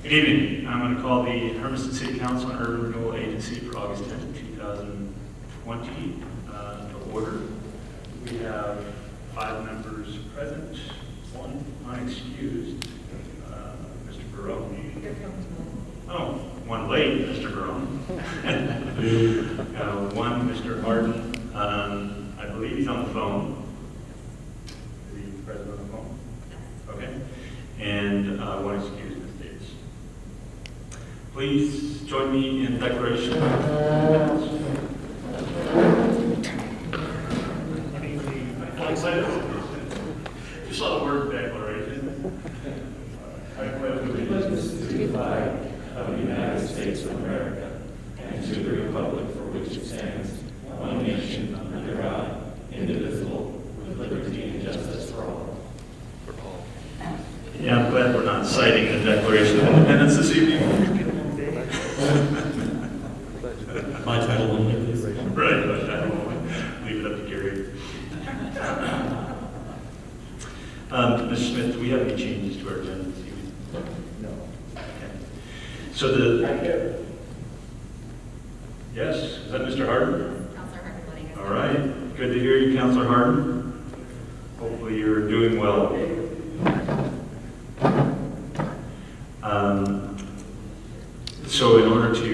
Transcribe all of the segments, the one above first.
Good evening. I'm going to call the Hermiston City Council and Urban Renewal Agency for August 10th, 2020 to order. We have 5 members present, 1 unexcused, Mr. Barone. Oh, 1 late, Mr. Barone. 1, Mr. Harden. I believe he's on the phone. Is he present on the phone? Okay. And 1 excused, Ms. Davis. Please join me in declaration. You saw the word declaration. I pledge allegiance to the flag of the United States of America and to the republic for which it stands, one nation under God, indivisible, with liberty and justice for all. Yeah, I'm glad we're not citing the Declaration of Independence this evening. My title only, please. Right, my title only. Leave it up to Gary. Mr. Smith, do we have any changes to our agenda this evening? No. Okay. So yes, is that Mr. Harden? Councilor Harden voting yes. All right, good to hear you, Councilor Harden. Hopefully you're doing well. So in order to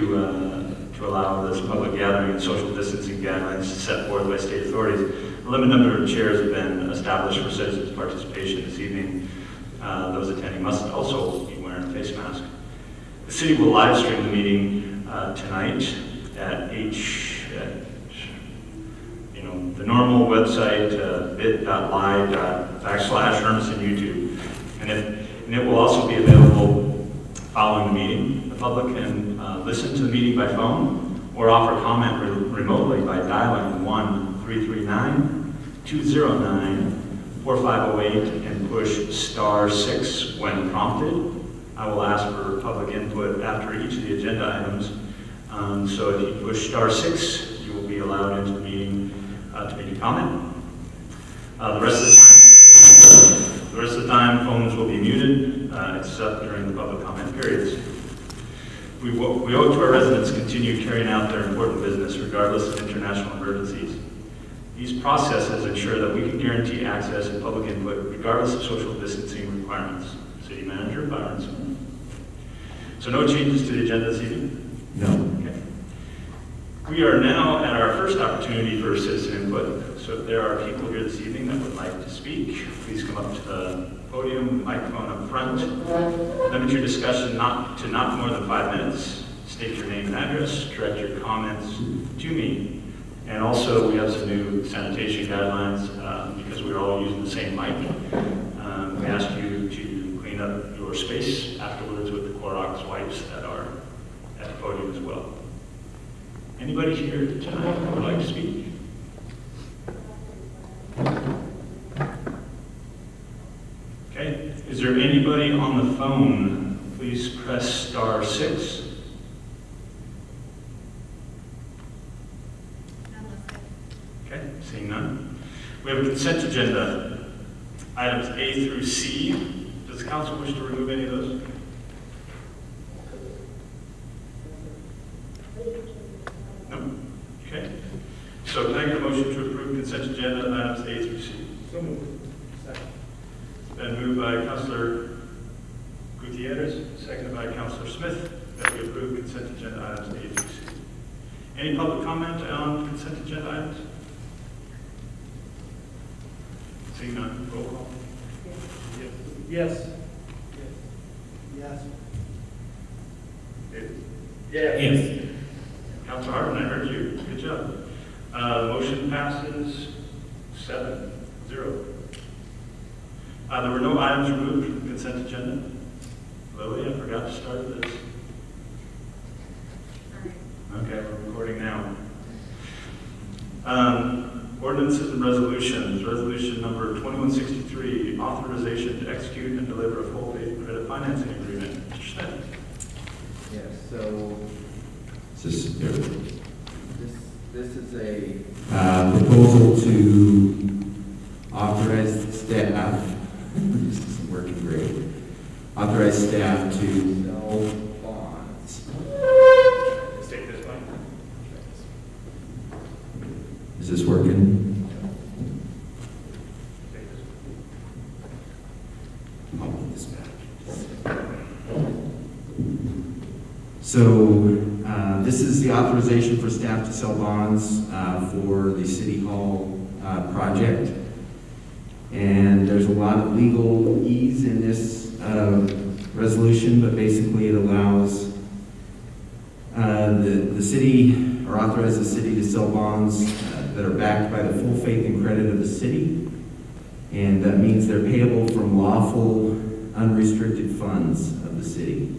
allow this public gathering and social distancing guidelines set forth by state authorities, a limited number of chairs have been established for citizens' participation this evening. Those attending must also be wearing a face mask. The city will live stream the meeting tonight at the normal website, bit.ly/Hermiston YouTube. And it will also be available following the meeting. The public can listen to the meeting by phone or offer comment remotely by dialing 1-339-209-4508 and push *6 when prompted. I will ask for public input after each of the agenda items. So if you push *6, you will be allowed into the meeting to make a comment. The rest of the time, phones will be muted, except during the public comment periods. We owe it to our residents to continue carrying out their important business regardless of international emergencies. These processes ensure that we can guarantee access and public input regardless of social distancing requirements. City Manager Byron Smith. So no changes to the agenda this evening? No. Okay. We are now at our first opportunity for citizen input. So if there are people here this evening that would like to speak, please come up to the podium, microphone up front. Limit your discussion to not more than 5 minutes. State your name and address. Direct your comments to me. And also, we have some new sanitation guidelines because we're all using the same mic. We ask you to clean up your space afterwards with the Clorox wipes that are at the podium as well. Anybody here tonight who would like to speak? Okay. Is there anybody on the phone? Please press *6. Okay, seeing none. We have a consent agenda. Items A through C. Does the council wish to remove any of those? No? Okay. So can I get a motion to approve consent agenda items A through C? So moved. Second. Been moved by Councilor Gutierrez, seconded by Councilor Smith, that we approve consent agenda items A through C. Any public comment on consent agenda items? Seeing none, roll call. Yes. Yes. David? Yes. Councilor Harden, I heard you. Good job. Motion passes 7-0. There were no items removed from the consent agenda. Lily, I forgot to start this. Okay, we're recording now. Ordinances and resolutions. Resolution number 2163, authorization to execute and deliver a full faith credit financing agreement. Mr. Smith. Yes, so this is a proposal to authorize staff, this isn't working great, authorize staff to sell Hall bonds. Let's take this one. Is this working? Take this one. I'll put this back. So, this is the authorization for staff to sell bonds for the City Hall project. And there's a lot of legal ease in this resolution, but basically it allows the city, or authorizes the city to sell bonds that are backed by the full faith and credit of the city. And that means they're payable from lawful, unrestricted funds of the city.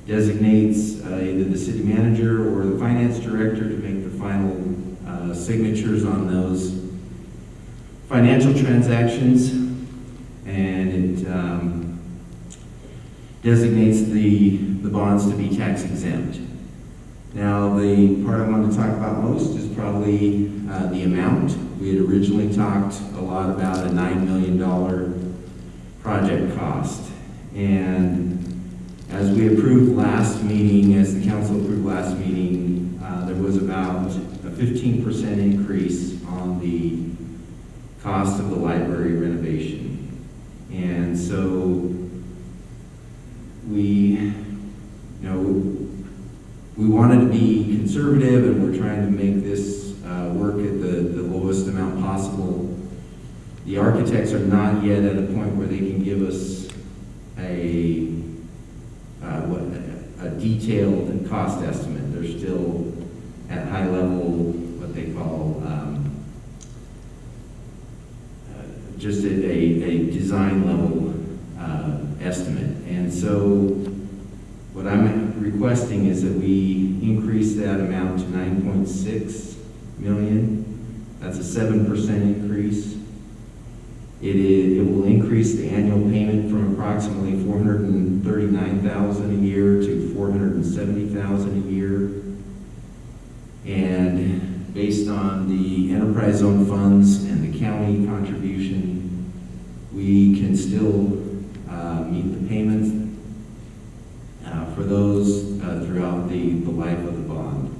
Designates either the city manager or the finance director to make the final signatures on those financial transactions, and it designates the bonds to be tax exempt. Now, the part I want to talk about most is probably the amount. We had originally talked a lot about a $9 million project cost, and as we approved last meeting, as the council approved last meeting, there was about a 15% increase on the cost of the library renovation. And so we wanted to be conservative, and we're trying to make this work at the lowest amount possible. The architects are not yet at a point where they can give us a detailed cost estimate. They're still at high level, what they call just a design level estimate. And so what I'm requesting is that we increase that amount to 9.6 million. That's a 7% increase. It will increase the annual payment from approximately $439,000 a year to $470,000 a year. And based on the enterprise zone funds and the county contribution, we can still meet the payments for those throughout the life of the bond.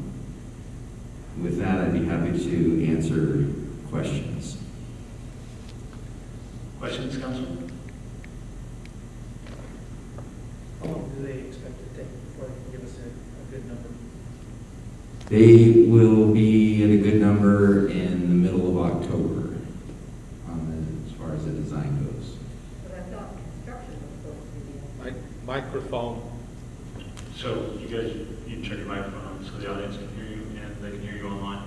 With that, I'd be happy to answer questions. Questions, Council? How long do they expect to take before they can give us a good number? They will be at a good number in the middle of October as far as the design goes. But I thought construction was supposed to be Microphone. So you guys, you turn your microphone on so the audience can hear you and they can hear you online.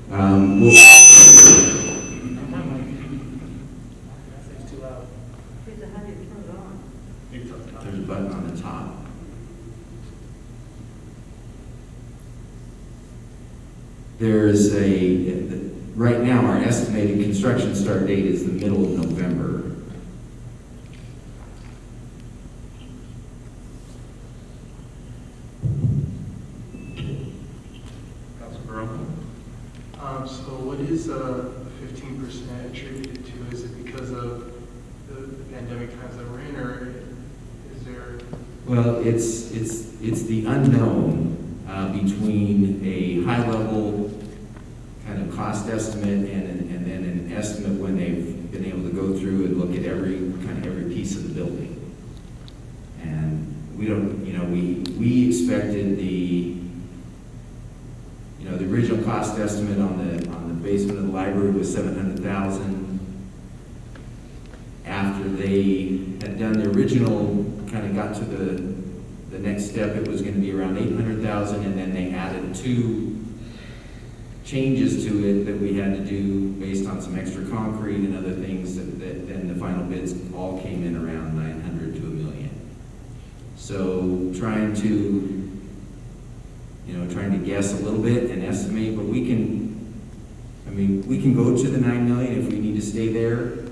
My mic. I think it's too loud. Here's how you turn it on. You can talk about There's it. a button on the top. There's right now our estimated construction start date is the middle of November. Council Burrow? So what is 15% attributed to? Is it because of the pandemic times that we're in, or is there? Well, it's the unknown between a high-level kind of cost estimate and then an estimate when they've been able to go through and look at every piece of the building. And we don't, we expected the original cost estimate on the basement of the library was $700,000. After they had done the original, kind of got to the next step, it was going to be around $800,000, and then they added 2 changes to it that we had to do based on some extra concrete and other things. That then the final bids all came in around $900,000 to $1 million. So trying to guess a little bit and estimate, but we can go to the $9 million if we need to stay there.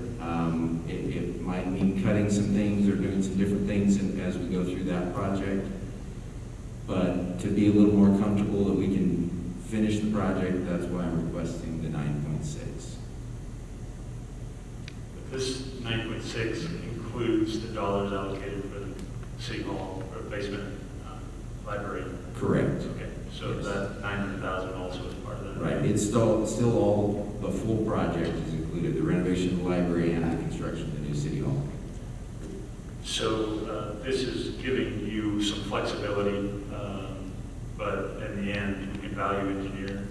It might mean cutting some things or doing some different things as we go through that project. But to be a little more comfortable that we can finish the project, that's why I'm requesting the 9.6. This 9.6 includes the dollars allocated for the City Hall or basement library. Correct. Okay, so Yes. that 900,000 also is part of that. Right, it's still all, the full project is included, the renovation of the library and the construction of the new city hall. So this is giving you some flexibility, but in the end, we can value engineer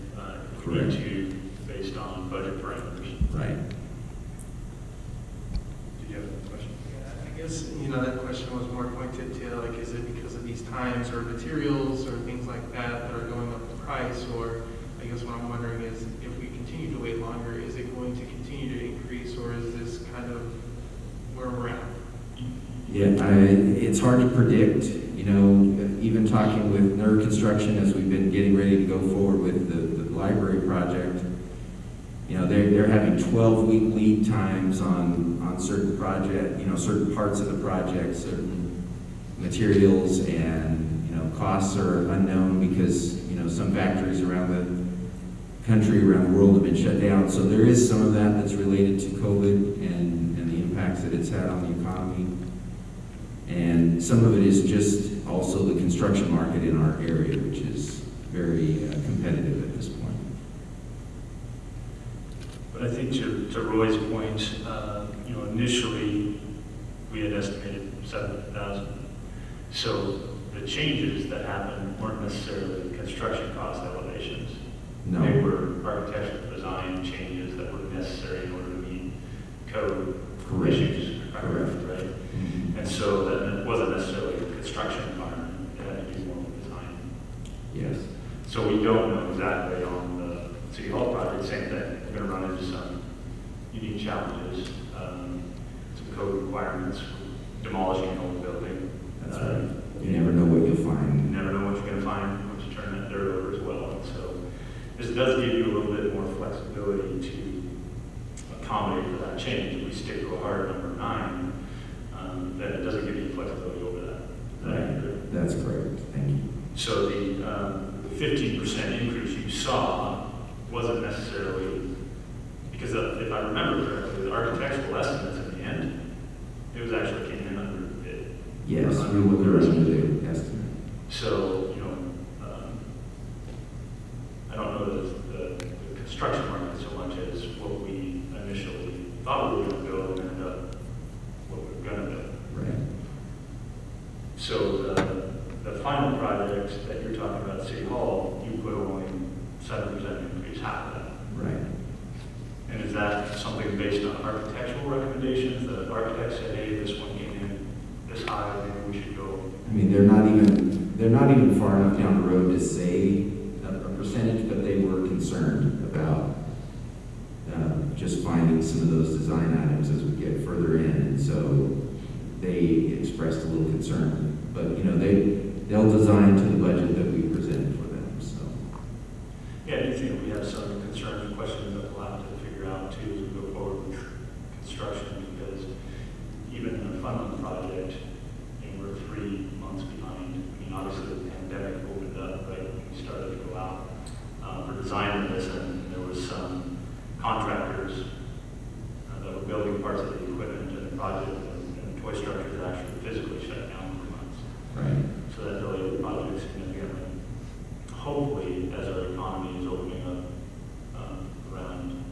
if we need Correct. to, based on budget parameters. Right. Did you have a question? Yeah, I guess, that question was more pointed to, like, is it because of these times or materials or things like that that are going up in price? Or I guess what I'm wondering is, if we continue to wait longer, is it going to continue to increase, or is this kind of where we're at? Yeah, it's hard to predict, even talking with NER Construction as we've been getting ready to go forward with the library project, they're having 12-week lead times on certain project, certain parts of the project, certain materials, and, costs are unknown because, some factories around the country, around the world have been shut down. So there is some of that that's related to COVID and the impacts that it's had on the economy. And some of it is just also the construction market in our area, which is very competitive at this point. But I think to Roy's point, initially we had estimated 700,000. So the changes that happened weren't necessarily construction cost elevations. No. They were architectural design changes that were necessary in order to meet code Correct. issues. Correct. Right? Mhm. And so that it wasn't necessarily a construction environment. It had to be more of a design. Yes. So we don't know exactly on the City Hall project, same thing. We're going to run into some unique challenges, some code requirements, demolishing an old building. That's right. You never know what you'll You find. never know what you're going to find once you turn that dirt over as well. And so this does give you a little bit more flexibility to accommodate for that change. If we stick to a hard number 9, then it doesn't give you flexibility over that. Is that accurate? That's correct. Thank you. So the 15% increase you saw wasn't necessarily, because if I remember correctly, the architectural estimates at the end, it was actually came in under bid. Yes, Under we what were the under the estimate. So, I don't know the construction market so much as what we initially thought we were going to build and ended up what we were going to build. Right. So the final project that you're talking about at City Hall, you put only 7% increase, half of that. Right. And is that something based on architectural recommendations? The architect said, hey, this one came in this high, maybe we should go. I mean, they're not even far enough down the road to say a percentage, but they were concerned about just finding some of those design items as we get further in, and so they expressed a little concern. But they'll design to the budget that we presented for them. So Yeah, I do think we have some concerns and questions that we'll have to figure out too as we go forward with construction, because even in a funding project, we're 3 months behind. I mean, obviously the pandemic opened up right when we started to go out for design of this, and there was some contractors that were building parts of the equipment in the project, and the toy structures actually physically shut down for months. right. So that delayed the project significantly. Hopefully, as our economy is opening up around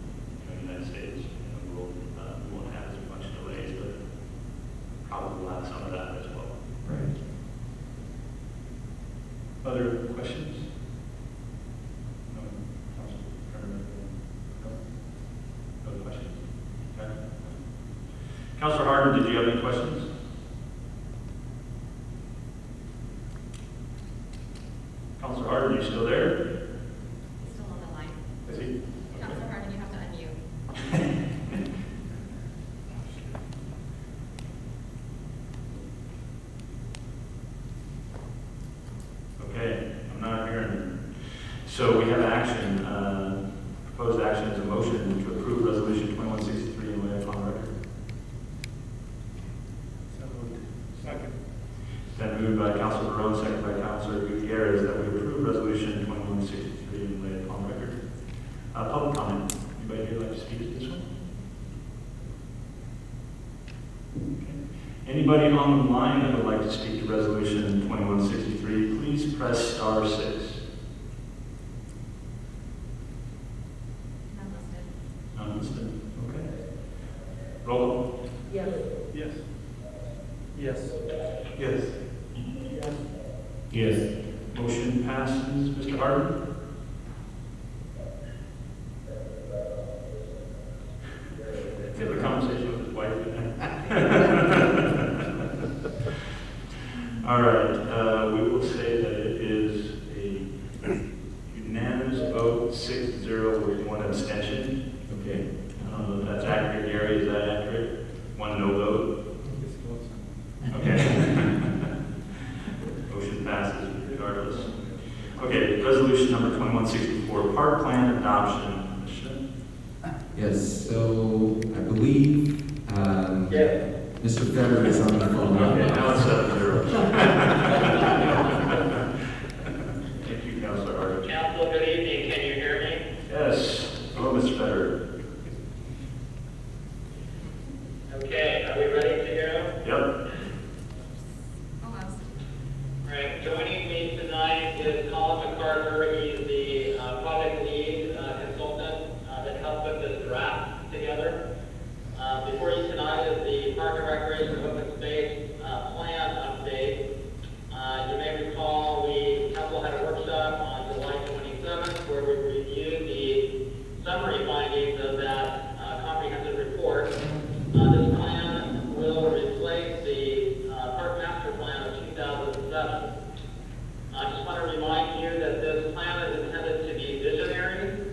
the United States, we won't have as much delays, but probably will have some of that as well. Right. Other questions? No? Council Turner? No? No questions? Okay. Councilor Harden, did you have any questions? Councilor Harden, you still there? He's still on the line. Is he? Counselor Harden, you have to unmute. Okay, I'm not hearing him. So we have action, proposed action is a motion to approve resolution 2163 and lay it on record. So moved. Second. Then moved by Councilor Barone, second by Councilor Gutierrez, that we approve resolution 2163 and lay it on record. Public comment. Anybody here like to speak to this one? Okay. Anybody on the line that would like to speak to Resolution 2163, please press star 6. None listed. Okay. Roll call. Yes. Yes. Yes. Yes. Yes. Motion passes. Mr. Harden? Did you have a conversation with his wife? All right, we will say that it is a unanimous vote, 6-0 with one abstention. Okay. I don't know if that's accurate, Gary, is that accurate? One no vote? Okay. Motion passes regardless. Okay, resolution number 2164, park plan adoption. Yes, so I believe, Mr. Fetter is on the phone. Okay, now it's 7-0. Thank you, Councilor Harder. Council, good evening. Can you hear me? Yes, hello, Mr. Fetter. Okay, are we ready to go? Yep. All right, joining me tonight is Colin MacArthur. He's the project lead consultant that helped put this draft together. Before you tonight is the Park and Recreation Open Space Plan update. You may recall council had a workshop on July 27th where we reviewed the summary findings of that comprehensive report. This plan will replace the Park Master Plan of 2007. I just want to remind you that this plan is intended to be visionary,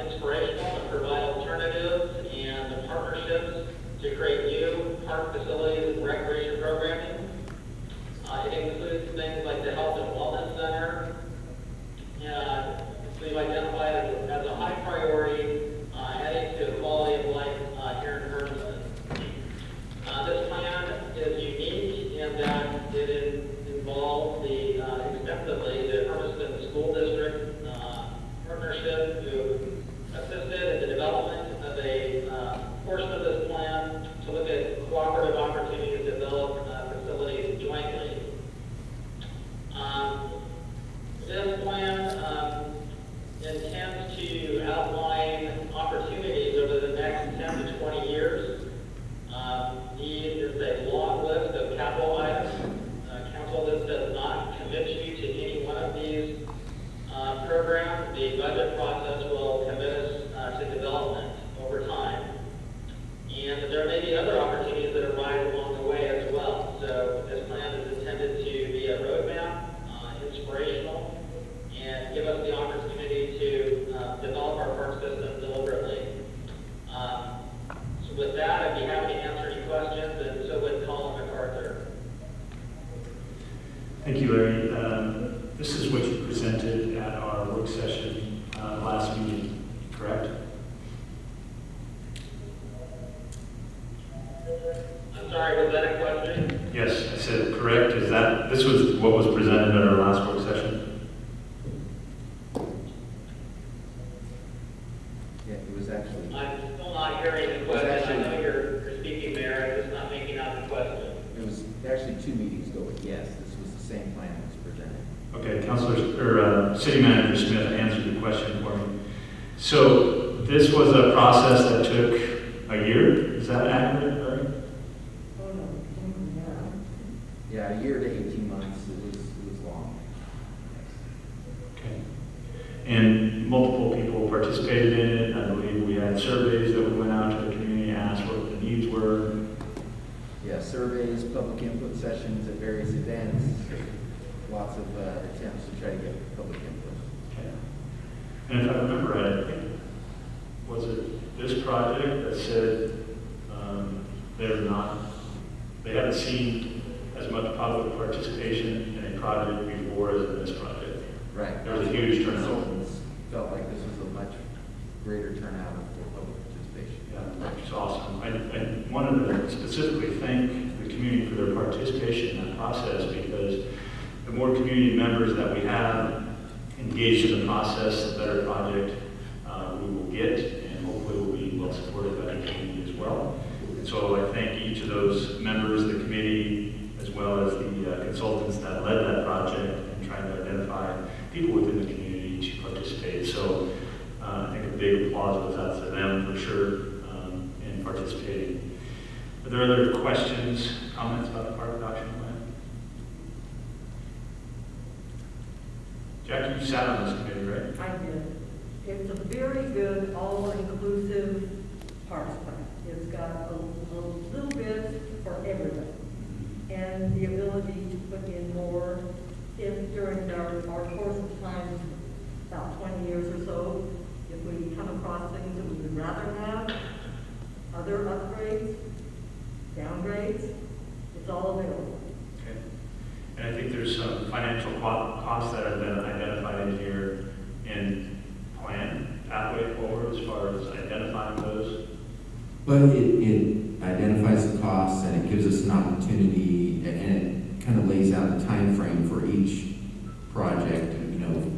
inspirational, and provide alternatives and partnerships to create new park facilities and recreation programming. It includes things like the Health and Wellness Center. We've identified as a high priority heading to quality of life here in Hermiston. This plan is unique in that it involves extensively the Hermiston School District partnership who assisted in the development of a portion of this plan to look at cooperative opportunities to develop facilities jointly. This plan intends to outline opportunities over the next 10 to 20 years. It's a long list of capital items. Council, this does not commit you to any one of these programs. The budget process will commit us to development over time. And there may be other opportunities that arise along the way as well. So this plan is intended to be a roadmap, inspirational, and give us the opportunity to develop our park system deliberately. So with that, I'd be happy to answer any questions, and so would Colin MacArthur. Thank you, Larry. This is what you presented at our work session last meeting, correct? I'm sorry, was that a question? Yes, I said correct. This was what was presented at our last work session? Yeah, it was actually, I'm still not hearing the question. I know you're speaking there, I'm just not making out the question. it was actually 2 meetings ago, but yes, this was the same plan that was presented. Okay, City Manager Smith answered the question for me. So this was a process that took a year? Is that accurate, Larry? Oh, no. Yeah, a year to 18 months, it was long. Okay. And multiple people participated in it. I believe we had surveys that we went out to the community, asked what the needs were. Yeah, surveys, public input sessions at various events, lots of attempts to try to get public input. Okay. And if I remember right, I think, was it this project that said they haven't seen as much public participation in a project before as in this project? Right. There was a huge turnout. Consultants felt like this was a much greater turnout for public participation. Yeah, which is awesome. I wanted to specifically thank the community for their participation in that process, because the more community members that we have engaged in the process, the better project we will get, and hopefully will be well supported by the community as well. And so, like to thank each of those members of the committee, as well as the consultants that led that project and trying to identify people within the community to participate. So I think a big applause goes out to them for sure in participating. Are there other questions, comments about the park adoption plan? Jackie, you sat on this committee, right? I did. It's a very good, all-inclusive parks plan. It's got a little bit for everybody. And the ability to put in more if during our course of time, about 20 years or so, if we come across things that we would rather have, other upgrades, downgrades, it's all available. Okay. And I think there's some financial costs that have been identified in here and plan pathway forward as far as identifying those. But it identifies the costs and it gives us an opportunity, and it kind of lays out the time frame for each project, you know,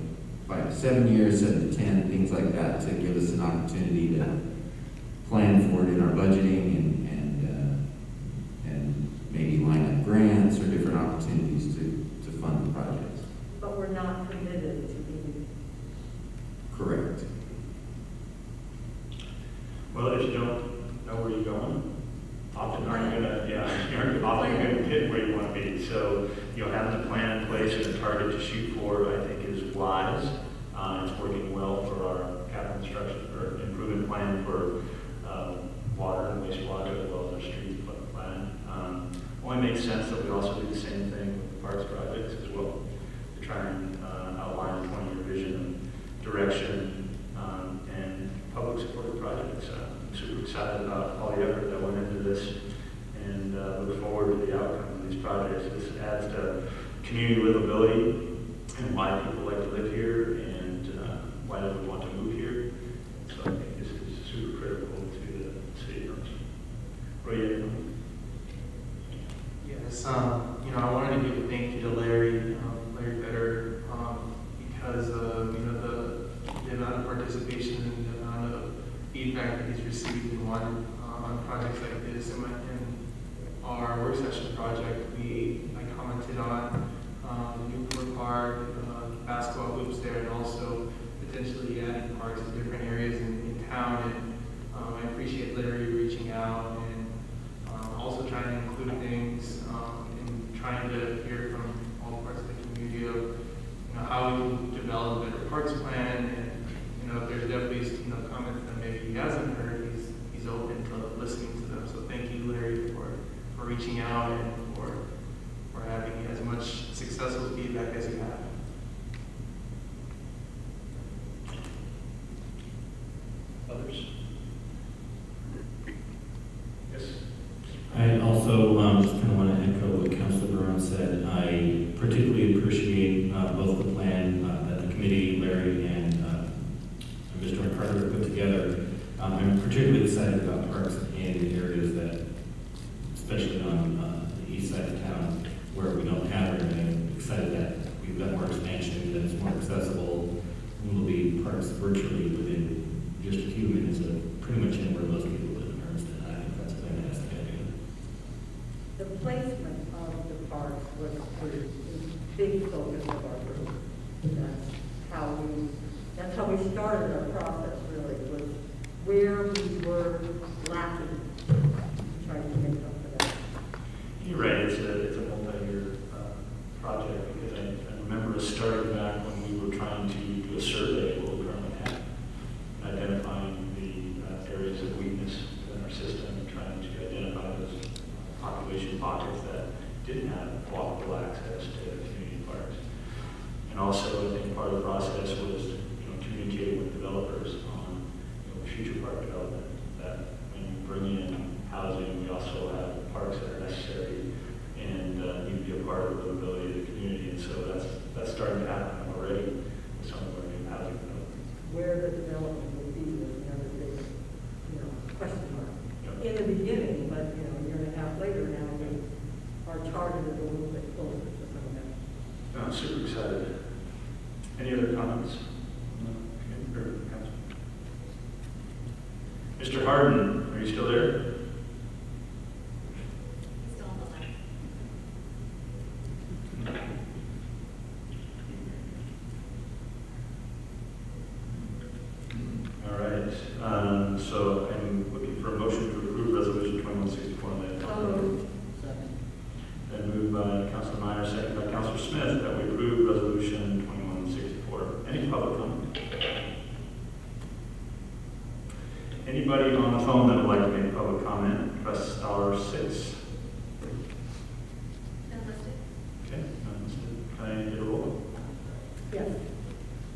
by 7 years, 7 to 10, things like that, to give us an opportunity to plan for it in our budgeting and maybe line up grants or different opportunities to fund the projects. But we're not committed to being. Correct. Well, if you don't know where you're going, often aren't gonna, you're often gonna hit where you want to be. So, you know, having a plan in place and a target to shoot for, I think, is wise. It's working well for our capital construction or improvement plan for water and wastewater, as well as our street plan. Only makes sense that we also do the same thing with the parks projects as well, to try and outline a 20-year vision of direction and public supported projects. I'm super excited about all the effort that went into this and look forward to the outcome of these projects. This adds to community livability and why people like to live here and why they would want to move here. So I think this is super critical to the city of Hermiston. Roy, Yes, you know, I wanted to give a thank you to Larry Better, because, you know, the amount of participation and the amount of feedback that he's received on projects like this. In our work session project, I commented on Newport Park, basketball hoops there, and also potentially adding parks in different areas in town. And I appreciate Larry reaching out and also trying to include things and trying to hear from all parts of the community of, you know, how we can develop a better parks plan. And, you know, if there's definitely, you know, comments that maybe he hasn't heard, he's open to listening to them. So thank you, Larry, for reaching out and for having as much successful feedback as you have. others? Yes. I also just kind of want to echo what Councilor Barone said. I particularly appreciate both the plan that the committee, Larry and Mr. McCarter put together. I'm particularly excited about parks in areas that, especially on the east side of town, where we don't have everything. I'm excited that we've got more expansion, that it's more accessible, and will be parks virtually within just a few minutes of pretty much anywhere most people live in Hermiston. I think that's a fantastic idea. The placement of the parks was a big focus of our group. That's how we started our process, really, was where we were lacking, trying to make up for that. You're right, it's a multi-year project, because I remember us starting back when we were trying to do a survey of what we currently have, identifying the areas of weakness within our system and trying to identify those population pockets that didn't have walkable access to community parks. And also, I think part of the process was, communicating with developers on, future park development, that when you bring in housing, we also have parks that are necessary and need to be a part of the livability of the community. And so that's starting to happen already with some of our new housing development. Where the development will be was another big, question mark. Yep. In the beginning, but, a year and a half later now, we are targeted a little bit closer to some of that. I'm super excited. Any other comments? Mr. Harden, are you still there? Anybody on the phone that would like to make public comment, press star 6. Okay, can I get a roll? Yes.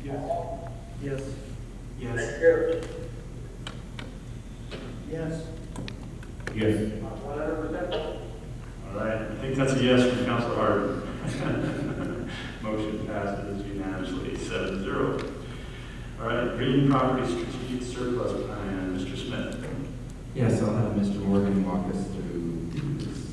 Yes. Yes. Yes. Yes. All right, I think that's a yes from Councilor Harden. Motion passes unanimously, 7-0. All right, green property strategic surplus plan, Mr. Smith. Yes, I'll have Mr. Morgan walk us through this.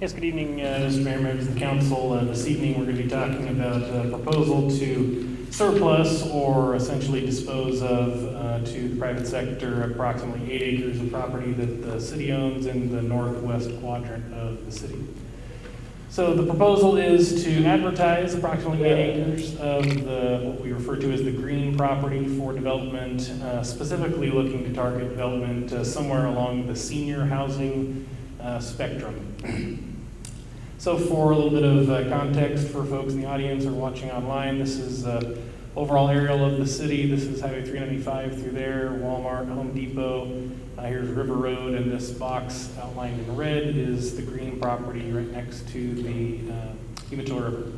Yes, good evening, Mr. Mayor, members of the council. This evening, we're going to be talking about a proposal to surplus or essentially dispose of to the private sector approximately 8 acres of property that the city owns in the northwest quadrant of the city. So the proposal is to advertise approximately 8 acres of what we refer to as the green property for development, specifically looking to target development somewhere along the senior housing spectrum. So for a little bit of context for folks in the audience or watching online, this is overall aerial of the city. This is Highway 395 through there, Walmart, Home Depot. Here's River Road, and this box outlined in red is the green property right next to the Hermiston River.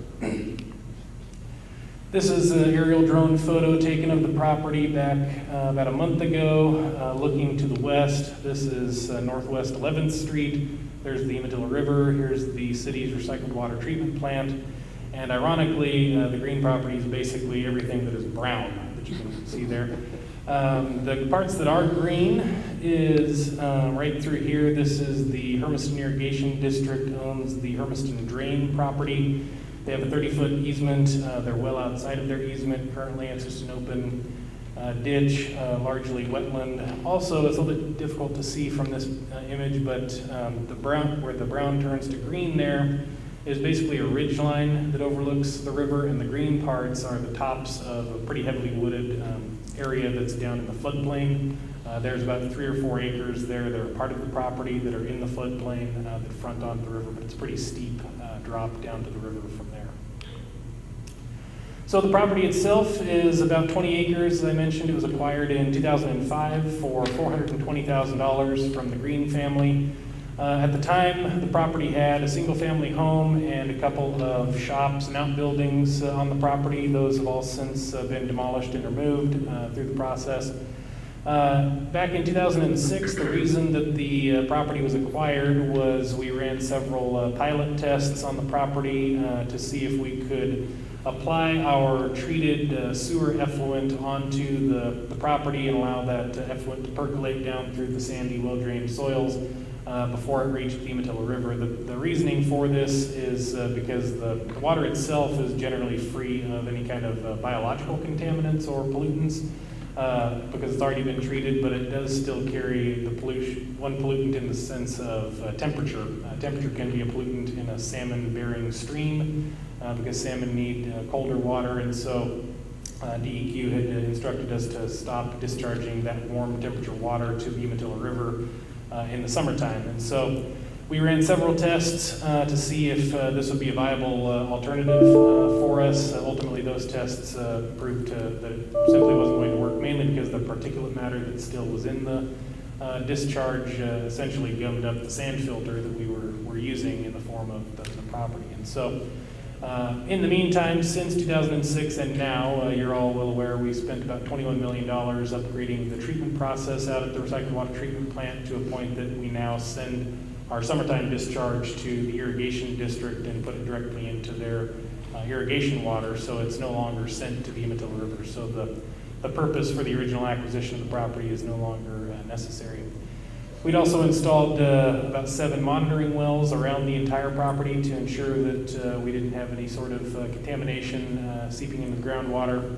This is an aerial drone photo taken of the property back about a month ago, looking to the west. This is Northwest 11th Street. There's the Umatilla River. Here's the city's recycled water treatment plant. And ironically, the green property is basically everything that is brown that you can see there. The parts that are green is right through here. This is the Hermiston Irrigation District owns the Hermiston Drain property. They have a 30-foot easement. They're well outside of their easement. Currently, it's just an open ditch, largely wetland. Also, it's a little bit difficult to see from this image, but the brown, where the brown turns to green there, is basically a ridge line that overlooks the river, and the green parts are the tops of a pretty heavily wooded area that's down in the floodplain. There's about 3 or 4 acres there that are part of the property that are in the floodplain that front onto the river, but it's pretty steep drop down to the river from there. So the property itself is about 20 acres. As I mentioned, it was acquired in 2005 for $420,000 from the Green family. At the time, the property had a single-family home and a couple of shops and outbuildings on the property. Those have all since been demolished and removed through the process. Back in 2006, the reason that the property was acquired was we ran several pilot tests on the property to see if we could apply our treated sewer effluent onto the property and allow that effluent to percolate down through the sandy, well-drained soils before it reached the Umatilla River. The reasoning for this is because the water itself is generally free of any kind of biological contaminants or pollutants because it's already been treated, but it does still carry the one pollutant in the sense of temperature. Temperature can be a pollutant in a salmon-bearing stream because salmon need colder water, and so DEQ had instructed us to stop discharging that warm temperature water to the Umatilla River in the summertime. And so we ran several tests to see if this would be a viable alternative for us. Ultimately, those tests proved that it simply wasn't going to work, mainly because the particulate matter that still was in the discharge essentially gummed up the sand filter that we were using in the form of the property. And so in the meantime, since 2006 and now, you're all well aware, we spent about $21 million upgrading the treatment process out at the recycled water treatment plant to a point that we now send our summertime discharge to the irrigation district and put it directly into their irrigation water, so it's no longer sent to the Umatilla River. So the purpose for the original acquisition of the property is no longer necessary. We'd also installed about 7 monitoring wells around the entire property to ensure that we didn't have any sort of contamination seeping into the groundwater.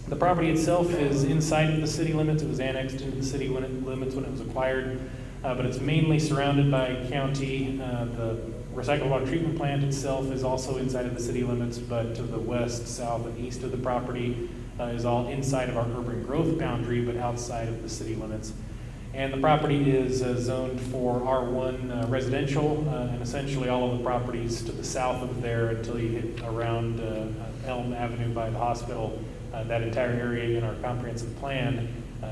The property itself is inside of the city limits. It was annexed into the city limits when it was acquired, but it's mainly surrounded by county. The recycled water treatment plant itself is also inside of the city limits, but to the west, south, and east of the property is all inside of our urban growth boundary, but outside of the city limits. And the property is zoned for R1 residential, and essentially all of the properties to the south of there until you hit around Elm Avenue by the hospital. That entire area in our comprehensive plan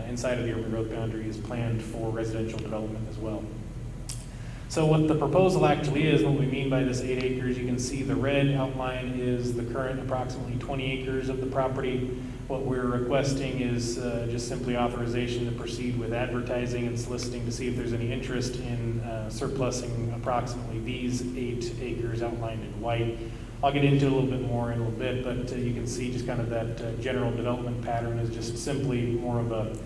inside of the urban growth boundary is planned for residential development as well. So what the proposal actually is, what we mean by this 8 acres, you can see the red outline is the current approximately 20 acres of the property. What we're requesting is just simply authorization to proceed with advertising and soliciting to see if there's any interest in surplusing approximately these 8 acres outlined in white. I'll get into a little bit more in a little bit, but you can see just kind of that general development pattern is just simply more of a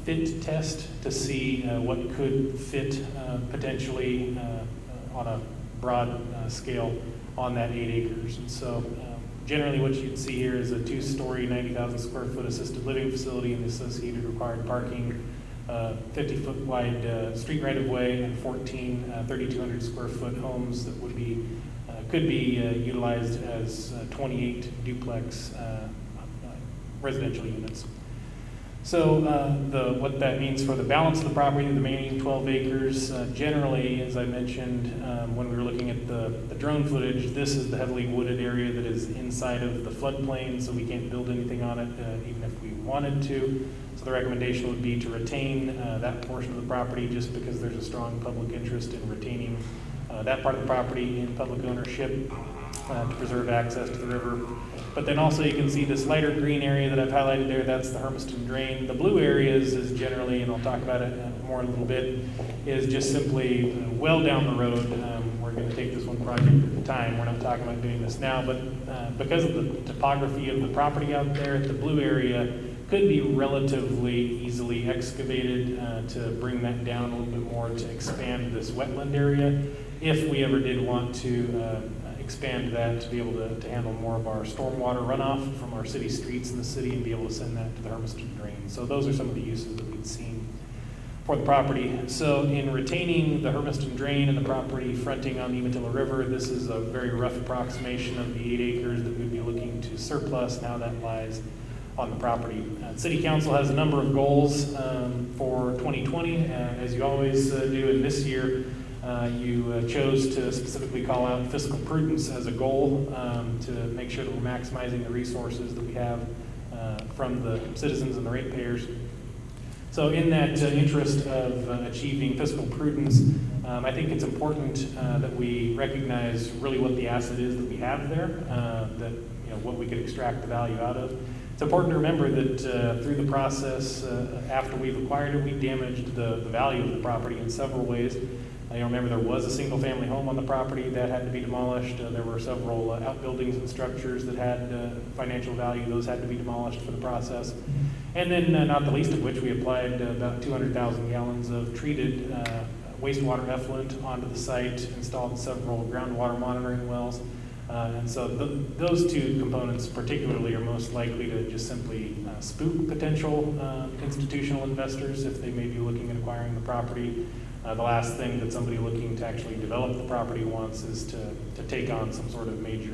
fit test to see what could fit potentially on a broad scale on that 8 acres. And so generally what you can see here is a 2-story, 90,000 square foot assisted living facility and the associated required parking, 50-foot wide street right of way, and 14 3,200 square foot homes that would be could be utilized as 28 duplex residential units. So what that means for the balance of the property, the remaining 12 acres, generally, as I mentioned, when we were looking at the drone footage, this is the heavily wooded area that is inside of the floodplain, so we can't build anything on it, even if we wanted to. So the recommendation would be to retain that portion of the property just because there's a strong public interest in retaining that part of the property in public ownership to preserve access to the river. But then also you can see this lighter green area that I've highlighted there, that's the Hermiston drain. The blue areas is generally, and I'll talk about it more in a little bit, is just simply well down the road. We're going to take this one project at a time. We're not talking about doing this now, but because of the topography of the property out there, the blue area could be relatively easily excavated to bring that down a little bit more to expand this wetland area if we ever did want to expand that to be able to handle more of our stormwater runoff from our city streets in the city and be able to send that to the Hermiston drain. So those are some of the uses that we've seen for the property. So in retaining the Hermiston drain and the property fronting on the Umatilla River, this is a very rough approximation of the 8 acres that we'd be looking to surplus. Now that lies on the property. City Council has a number of goals for 2020, as you always do. And this year, you chose to specifically call out fiscal prudence as a goal to make sure that we're maximizing the resources that we have from the citizens and the ratepayers. So in that interest of achieving fiscal prudence, I think it's important that we recognize really what the asset is that we have there, that what we could extract the value out of. It's important to remember that through the process, after we've acquired it, we damaged the value of the property in several ways. Remember there was a single-family home on the property that had to be demolished. There were several outbuildings and structures that had financial value. Those had to be demolished for the process. And then, not the least of which, we applied about 200,000 gallons of treated wastewater effluent onto the site, installed several groundwater monitoring wells. And so those two components particularly are most likely to just simply spook potential institutional investors if they may be looking at acquiring the property. The last thing that somebody looking to actually develop the property wants is to take on some sort of major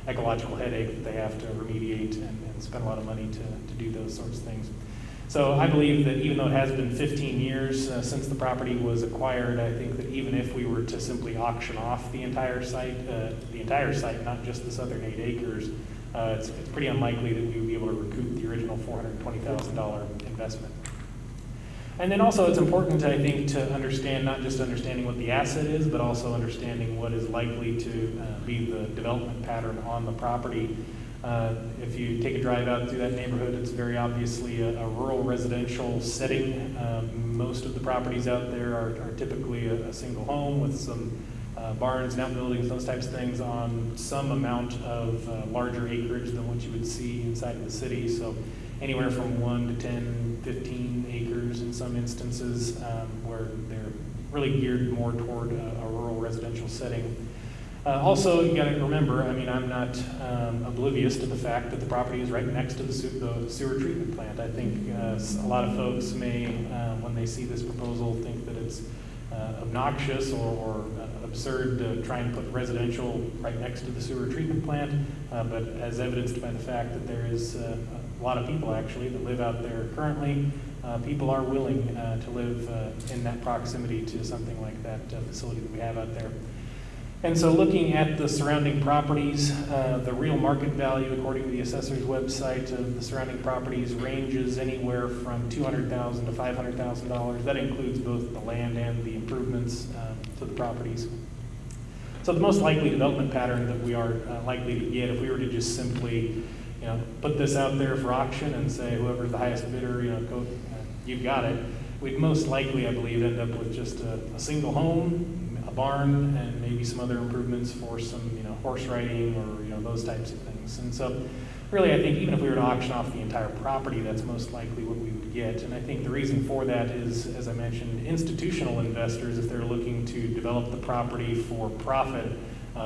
ecological headache that they have to remediate and spend a lot of money to do those sorts of things. So I believe that even though it has been 15 years since the property was acquired, I think that even if we were to simply auction off the entire site, not just the southern 8 acres, it's pretty unlikely that we would be able to recoup the original $420,000 investment. And then also it's important, I think, to understand, not just understanding what the asset is, but also understanding what is likely to be the development pattern on the property. If you take a drive out through that neighborhood, it's very obviously a rural residential setting. Most of the properties out there are typically a single home with some barns and outbuildings, those types of things on some amount of larger acreage than what you would see inside of the city. So anywhere from 1 to 10, 15 acres in some instances where they're really geared more toward a rural residential setting. Also, you got to remember, I'm not oblivious to the fact that the property is right next to the sewer treatment plant. I think a lot of folks may, when they see this proposal, think that it's obnoxious or absurd to try and put residential right next to the sewer treatment plant, but as evidenced by the fact that there is a lot of people actually that live out there currently, people are willing to live in that proximity to something like that facility that we have out there. And so looking at the surrounding properties, the real market value, according to the assessor's website, of the surrounding properties ranges anywhere from $200,000 to $500,000. That includes both the land and the improvements to the properties. So the most likely development pattern that we are likely to get, if we were to just simply, put this out there for auction and say whoever's the highest bidder, go, you've got it, we'd most likely, I believe, end up with just a single home, a barn, and maybe some other improvements for some, horse riding or, those types of things. And so really, I think even if we were to auction off the entire property, that's most likely what we would get. And I think the reason for that is, as I mentioned, institutional investors, if they're looking to develop the property for profit,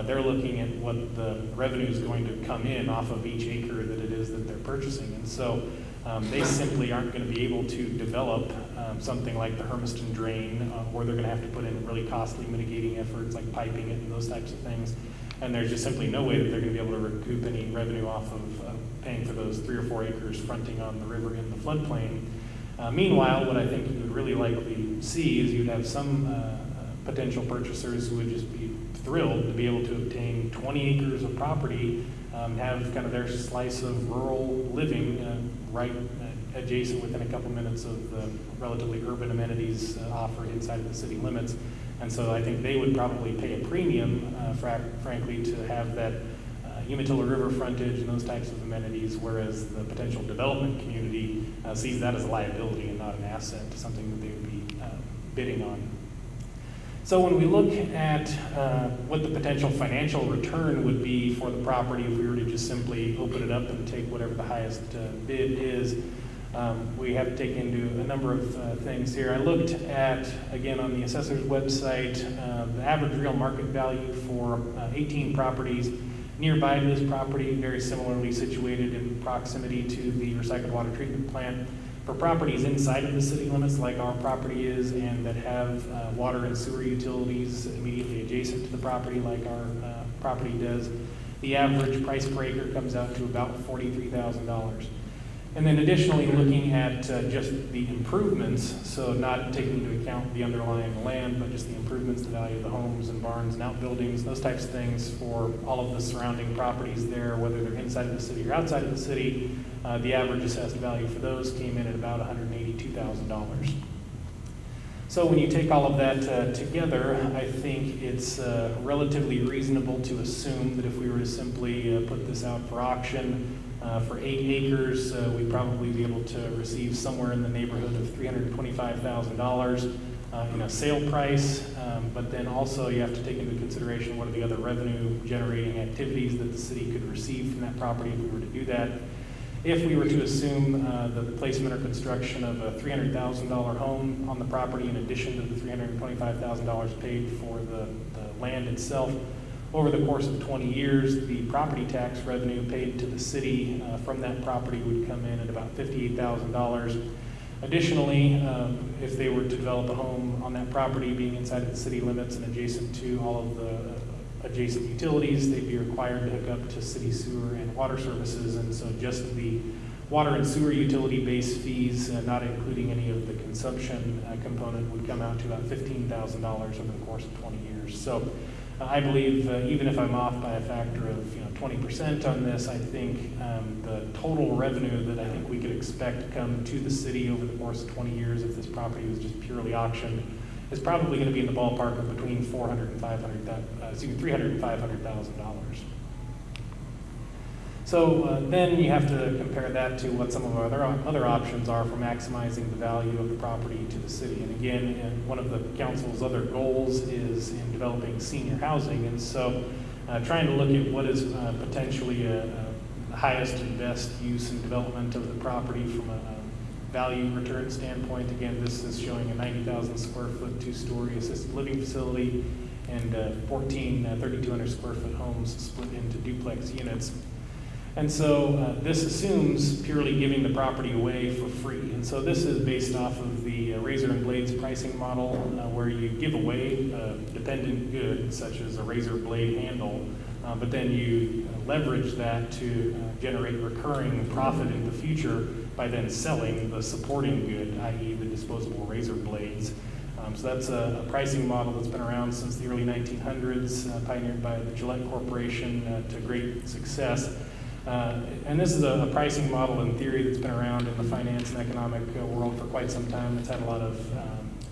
they're looking at what the revenue is going to come in off of each acre that it is that they're purchasing. And so they simply aren't going to be able to develop something like the Hermiston drain, or they're going to have to put in really costly mitigating efforts like piping it and those types of things. And there's just simply no way that they're going to be able to recoup any revenue off of paying for those 3 or 4 acres fronting on the river in the floodplain. Meanwhile, what I think you would really likely see is you'd have some potential purchasers who would just be thrilled to be able to obtain 20 acres of property, have kind of their slice of rural living right adjacent within a couple minutes of the relatively urban amenities offered inside of the city limits. And so I think they would probably pay a premium, frankly, to have that Umatilla River frontage and those types of amenities, whereas the potential development community sees that as a liability and not an asset, something that they would be bidding on. So when we look at what the potential financial return would be for the property if we were to just simply open it up and take whatever the highest bid is, we have to take into a number of things here. I looked at, again, on the assessor's website, the average real market value for 18 properties nearby to this property, very similarly situated in proximity to the recycled water treatment plant. For properties inside of the city limits like our property is, and that have water and sewer utilities immediately adjacent to the property like our property does, the average price per acre comes out to about $43,000. And then additionally, looking at just the improvements, so not taking into account the underlying land, but just the improvements, the value of the homes and barns and outbuildings, those types of things for all of the surrounding properties there, whether they're inside of the city or outside of the city, the average assessed value for those came in at about $182,000. So when you take all of that together, I think it's relatively reasonable to assume that if we were to simply put this out for auction, for 8 acres, we'd probably be able to receive somewhere in the neighborhood of $325,000 in a sale price, but then also you have to take into consideration what are the other revenue generating activities that the city could receive from that property if we were to do that. If we were to assume the placement or construction of a $300,000 home on the property in addition to the $325,000 paid for the land itself, over the course of 20 years, the property tax revenue paid to the city from that property would come in at about $58,000. Additionally, if they were to develop a home on that property being inside of the city limits and adjacent to all of the adjacent utilities, they'd be required to hook up to city sewer and water services. And so just the water and sewer utility-based fees, not including any of the consumption component, would come out to about $15,000 over the course of 20 years. So I believe even if I'm off by a factor of 20% on this, I think the total revenue that I think we could expect to come to the city over the course of 20 years if this property was just purely auctioned is probably going to be in the ballpark of between $300,000 and $500,000. So then you have to compare that to what some of our other options are for maximizing the value of the property to the city. And again, one of the council's other goals is in developing senior housing. And so trying to look at what is potentially the highest and best use and development of the property from a value return standpoint. Again, this is showing a 90,000 square foot, 2-story assisted living facility and 14 3,200 square foot homes split into duplex units. And so this assumes purely giving the property away for free. And so this is based off of the razor and blades pricing model where you give away a dependent good such as a razor blade handle, but then you leverage that to generate recurring profit in the future by then selling the supporting good, i.e. the disposable razor blades. So that's a pricing model that's been around since the early 1900s, pioneered by the Gillette Corporation to great success. And this is a pricing model in theory that's been around in the finance and economic world for quite some time. It's had a lot of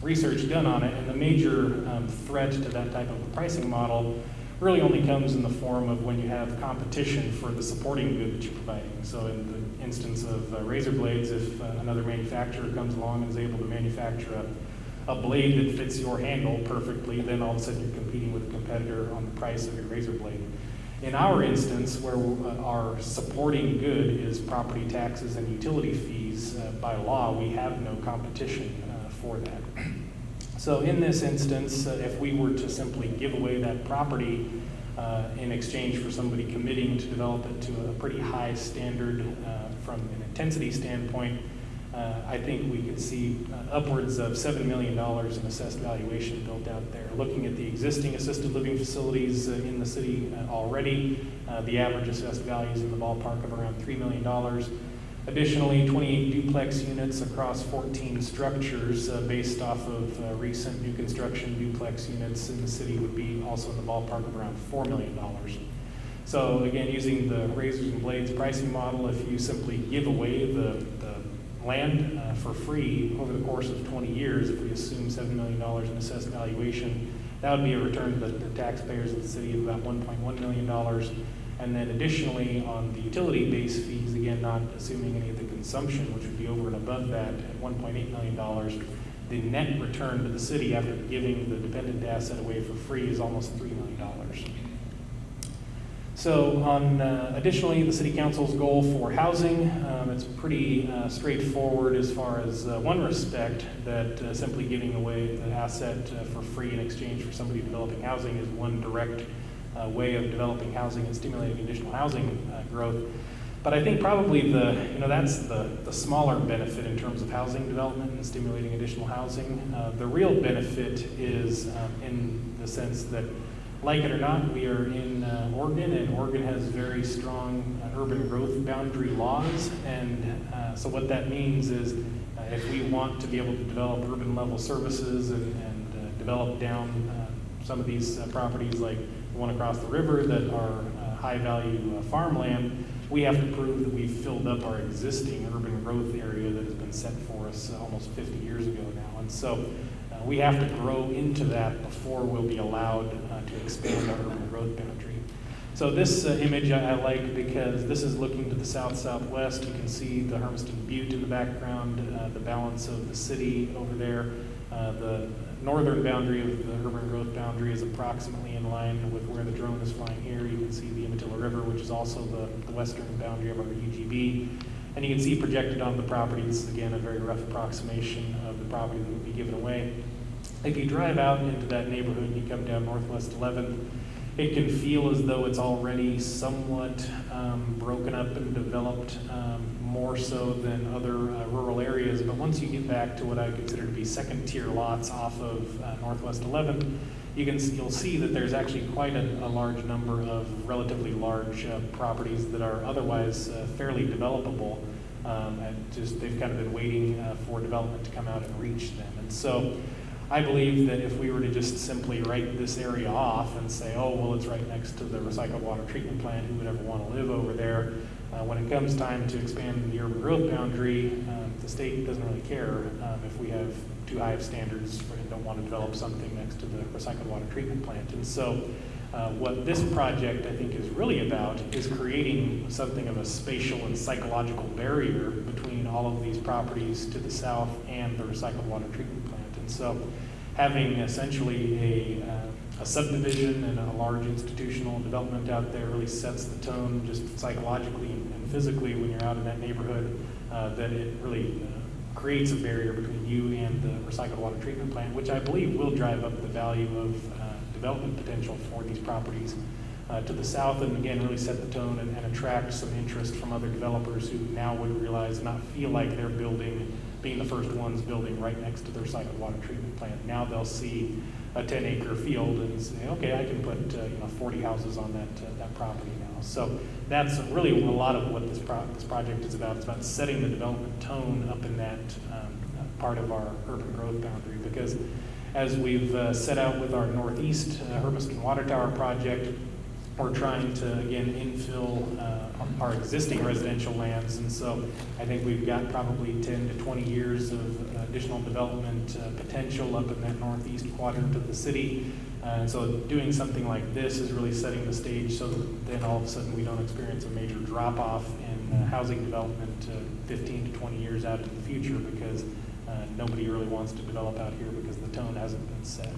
research done on it, and the major threat to that type of a pricing model really only comes in the form of when you have competition for the supporting good that you're providing. So in the instance of razor blades, if another manufacturer comes along and is able to manufacture a blade that fits your handle perfectly, then all of a sudden you're competing with a competitor on the price of your razor blade. In our instance, where our supporting good is property taxes and utility fees, by law, we have no competition for that. So in this instance, if we were to simply give away that property in exchange for somebody committing to develop it to a pretty high standard from an intensity standpoint, I think we could see upwards of $7 million in assessed valuation built out there. Looking at the existing assisted living facilities in the city already, the average assessed value is in the ballpark of around $3 million. Additionally, 28 duplex units across 14 structures based off of recent new construction duplex units in the city would be also in the ballpark of around $4 million. So again, using the razors and blades pricing model, if you simply give away the land for free over the course of 20 years, if we assume $7 million in assessed valuation, that would be a return to the taxpayers of the city of about $1.1 million. And then additionally, on the utility-based fees, again, not assuming any of the consumption, which would be over and above that at $1.8 million, the net return to the city after giving the dependent asset away for free is almost $3 million. So on additionally, the city council's goal for housing, it's pretty straightforward as far as one respect, that simply giving away the asset for free in exchange for somebody developing housing is one direct way of developing housing and stimulating additional housing growth. But I think probably that's the smaller benefit in terms of housing development and stimulating additional housing. The real benefit is in the sense that, like it or not, we are in Oregon, and Oregon has very strong urban growth boundary laws. And so what that means is if we want to be able to develop urban level services and develop down some of these properties like the one across the river that are high value farmland, we have to prove that we've filled up our existing urban growth area that has been set for us almost 50 years ago now. And so we have to grow into that before we'll be allowed to expand our urban growth boundary. So this image I like because this is looking to the south-southwest. You can see the Hermiston Butte in the background, the balance of the city over there. The northern boundary of the urban growth boundary is approximately in line with where the drone is flying here. You can see the Umatilla River, which is also the western boundary of our UGB. And you can see projected on the property, this is again a very rough approximation of the property that would be given away. If you drive out into that neighborhood and you come down Northwest 11th, it can feel as though it's already somewhat broken up and developed more so than other rural areas. But once you get back to what I consider to be second tier lots off of Northwest 11th, you'll see that there's actually quite a large number of relatively large properties that are otherwise fairly developable. And just they've kind of been waiting for development to come out and reach them. And so I believe that if we were to just simply write this area off and say, oh, well, it's right next to the recycled water treatment plant, who would ever want to live over there? When it comes time to expand the urban growth boundary, the state doesn't really care if we have too high of standards and don't want to develop something next to the recycled water treatment plant. And so what this project, I think, is really about is creating something of a spatial and psychological barrier between all of these properties to the south and the recycled water treatment plant. And so having essentially a subdivision and a large institutional development out there really sets the tone just psychologically and physically when you're out in that neighborhood, that it really creates a barrier between you and the recycled water treatment plant, which I believe will drive up the value of development potential for these properties to the south, and again really set the tone and attract some interest from other developers who now would realize and not feel like they're being the first ones building right next to the recycled water treatment plant. Now they'll see a 10-acre field and say, okay, I can put 40 houses on that property now. So that's really a lot of what this project is about. It's about setting the development tone up in that part of our urban growth boundary, because as we've set out with our Northeast Hermiston Water Tower project, we're trying to, again, infill our existing residential lands. And so I think we've got probably 10 to 20 years of additional development potential up in that northeast quadrant of the city. And so doing something like this is really setting the stage so that then all of a sudden we don't experience a major drop-off in housing development 15 to 20 years out in the future, because nobody really wants to develop out here because the tone hasn't been set.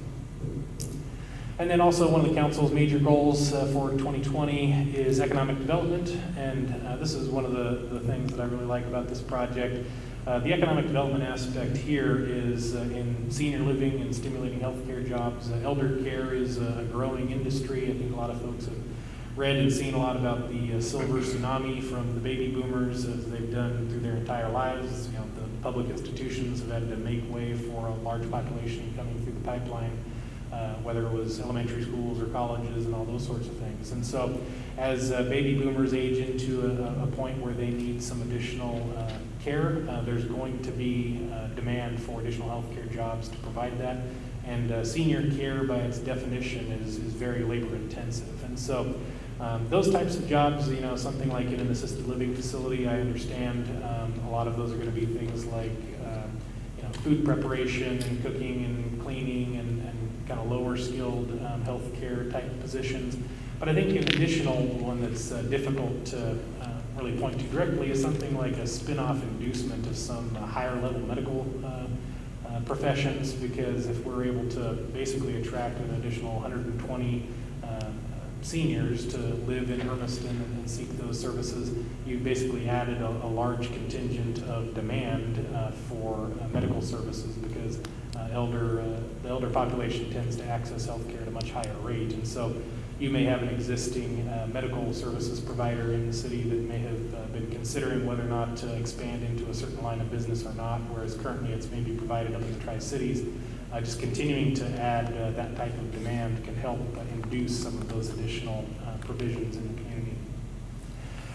And then also one of the council's major goals for 2020 is economic development. And this is one of the things that I really like about this project. The economic development aspect here is in senior living and stimulating healthcare jobs. Elder care is a growing industry. I think a lot of folks have read and seen a lot about the silver tsunami from the baby boomers as they've done through their entire lives. You know, the public institutions have had to make way for a large population coming through the pipeline. Whether it was elementary schools or colleges and all those sorts of things. And so as baby boomers age into a point where they need some additional care, there's going to be demand for additional healthcare jobs to provide that. And senior care, by its definition, is very labor intensive. And so those types of jobs, you know, something like in an assisted living facility, I understand a lot of those are going to be things like you know, food preparation and cooking and cleaning and kind of lower skilled healthcare type positions. But I think an additional one that's difficult to really point to directly is something like a spin-off inducement of some higher level medical professions, because if we're able to basically attract an additional 120 seniors to live in Hermiston and seek those services, you basically added a large contingent of demand for medical services, because the elder population tends to access healthcare at a much higher rate. And so you may have an existing medical services provider in the city that may have been considering whether or not to expand into a certain line of business or not, whereas currently it's maybe provided up in the Tri-Cities. Just continuing to add that type of demand can help induce some of those additional provisions in the community.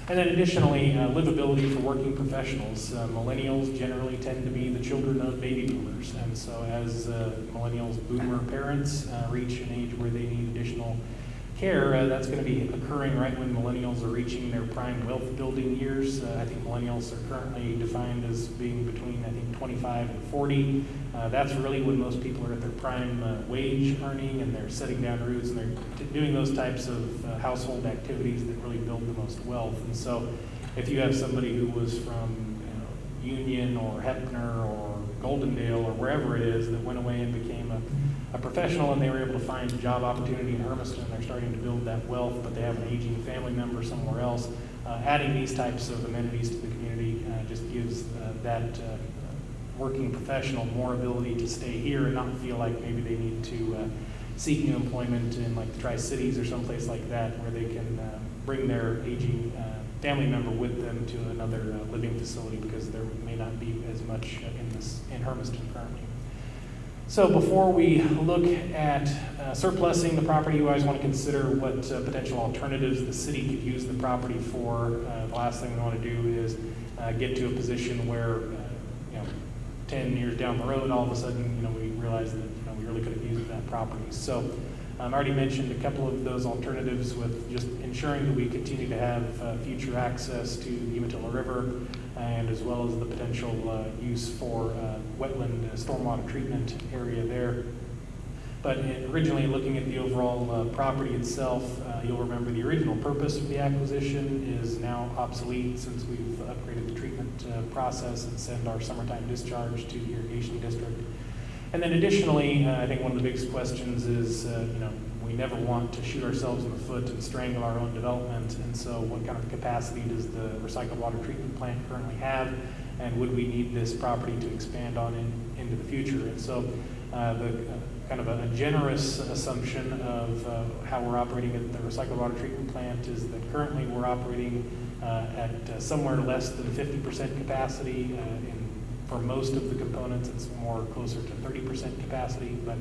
And then additionally, livability for working professionals. Millennials generally tend to be the children of baby boomers. And so as millennials' boomer parents reach an age where they need additional care, that's going to be occurring right when millennials are reaching their prime wealth building years. I think millennials are currently defined as being between, I think, 25 and 40. That's really when most people are at their prime wage earning, and they're setting down roots, and they're doing those types of household activities that really build the most wealth. And so if you have somebody who was from Union or Heppner or Goldendale or wherever it is that went away and became a professional, and they were able to find a job opportunity in Hermiston, they're starting to build that wealth, but they have an aging family member somewhere else. Adding these types of amenities to the community just gives that working professional more ability to stay here and not feel like maybe they need to seek new employment in like the Tri-Cities or someplace like that, where they can bring their aging family member with them to another living facility, because there may not be as much in Hermiston currently. So before we look at surplusing the property, you always want to consider what potential alternatives the city could use the property for. The last thing we want to do is get to a position where 10 years down the road, all of a sudden, we realize that we really could have used that property. So I already mentioned a couple of those alternatives, with just ensuring that we continue to have future access to the Umatilla River, and as well as the potential use for wetland stormwater treatment area there. But originally, looking at the overall property itself, you'll remember the original purpose of the acquisition is now obsolete, since we've upgraded the treatment process and send our summertime discharge to the irrigation district. And then additionally, I think one of the biggest questions is, we never want to shoot ourselves in the foot and strangle our own development. And so what kind of capacity does the recycled water treatment plant currently have? And would we need this property to expand on into the future? And so the kind of a generous assumption of how we're operating at the recycled water treatment plant is that currently we're operating at somewhere less than 50% capacity. For most of the components, it's more closer to 30% capacity, but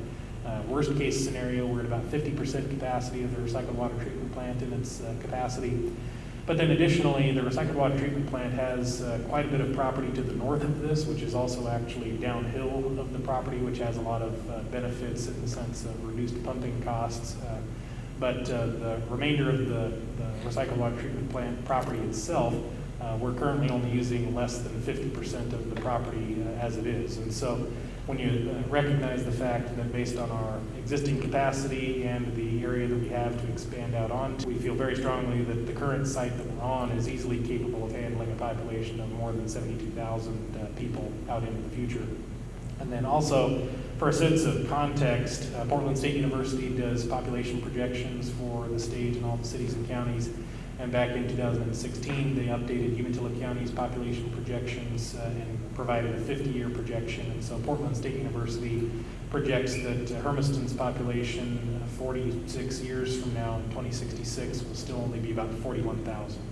worst case scenario, we're at about 50% capacity of the recycled water treatment plant in its capacity. But then additionally, the recycled water treatment plant has quite a bit of property to the north of this, which is also actually downhill of the property, which has a lot of benefits in the sense of reduced pumping costs. But the remainder of the recycled water treatment plant property itself, we're currently only using less than 50% of the property as it is. And so when you recognize the fact that based on our existing capacity and the area that we have to expand out onto, we feel very strongly that the current site that we're on is easily capable of handling a population of more than 72,000 people out into the future. And then also, for a sense of context, Portland State University does population projections for the state and all the cities and counties. And back in 2016, they updated Umatilla County's population projections and provided a 50-year projection. And so Portland State University projects that Hermiston's population 46 years from now, in 2066, will still only be about 41,000.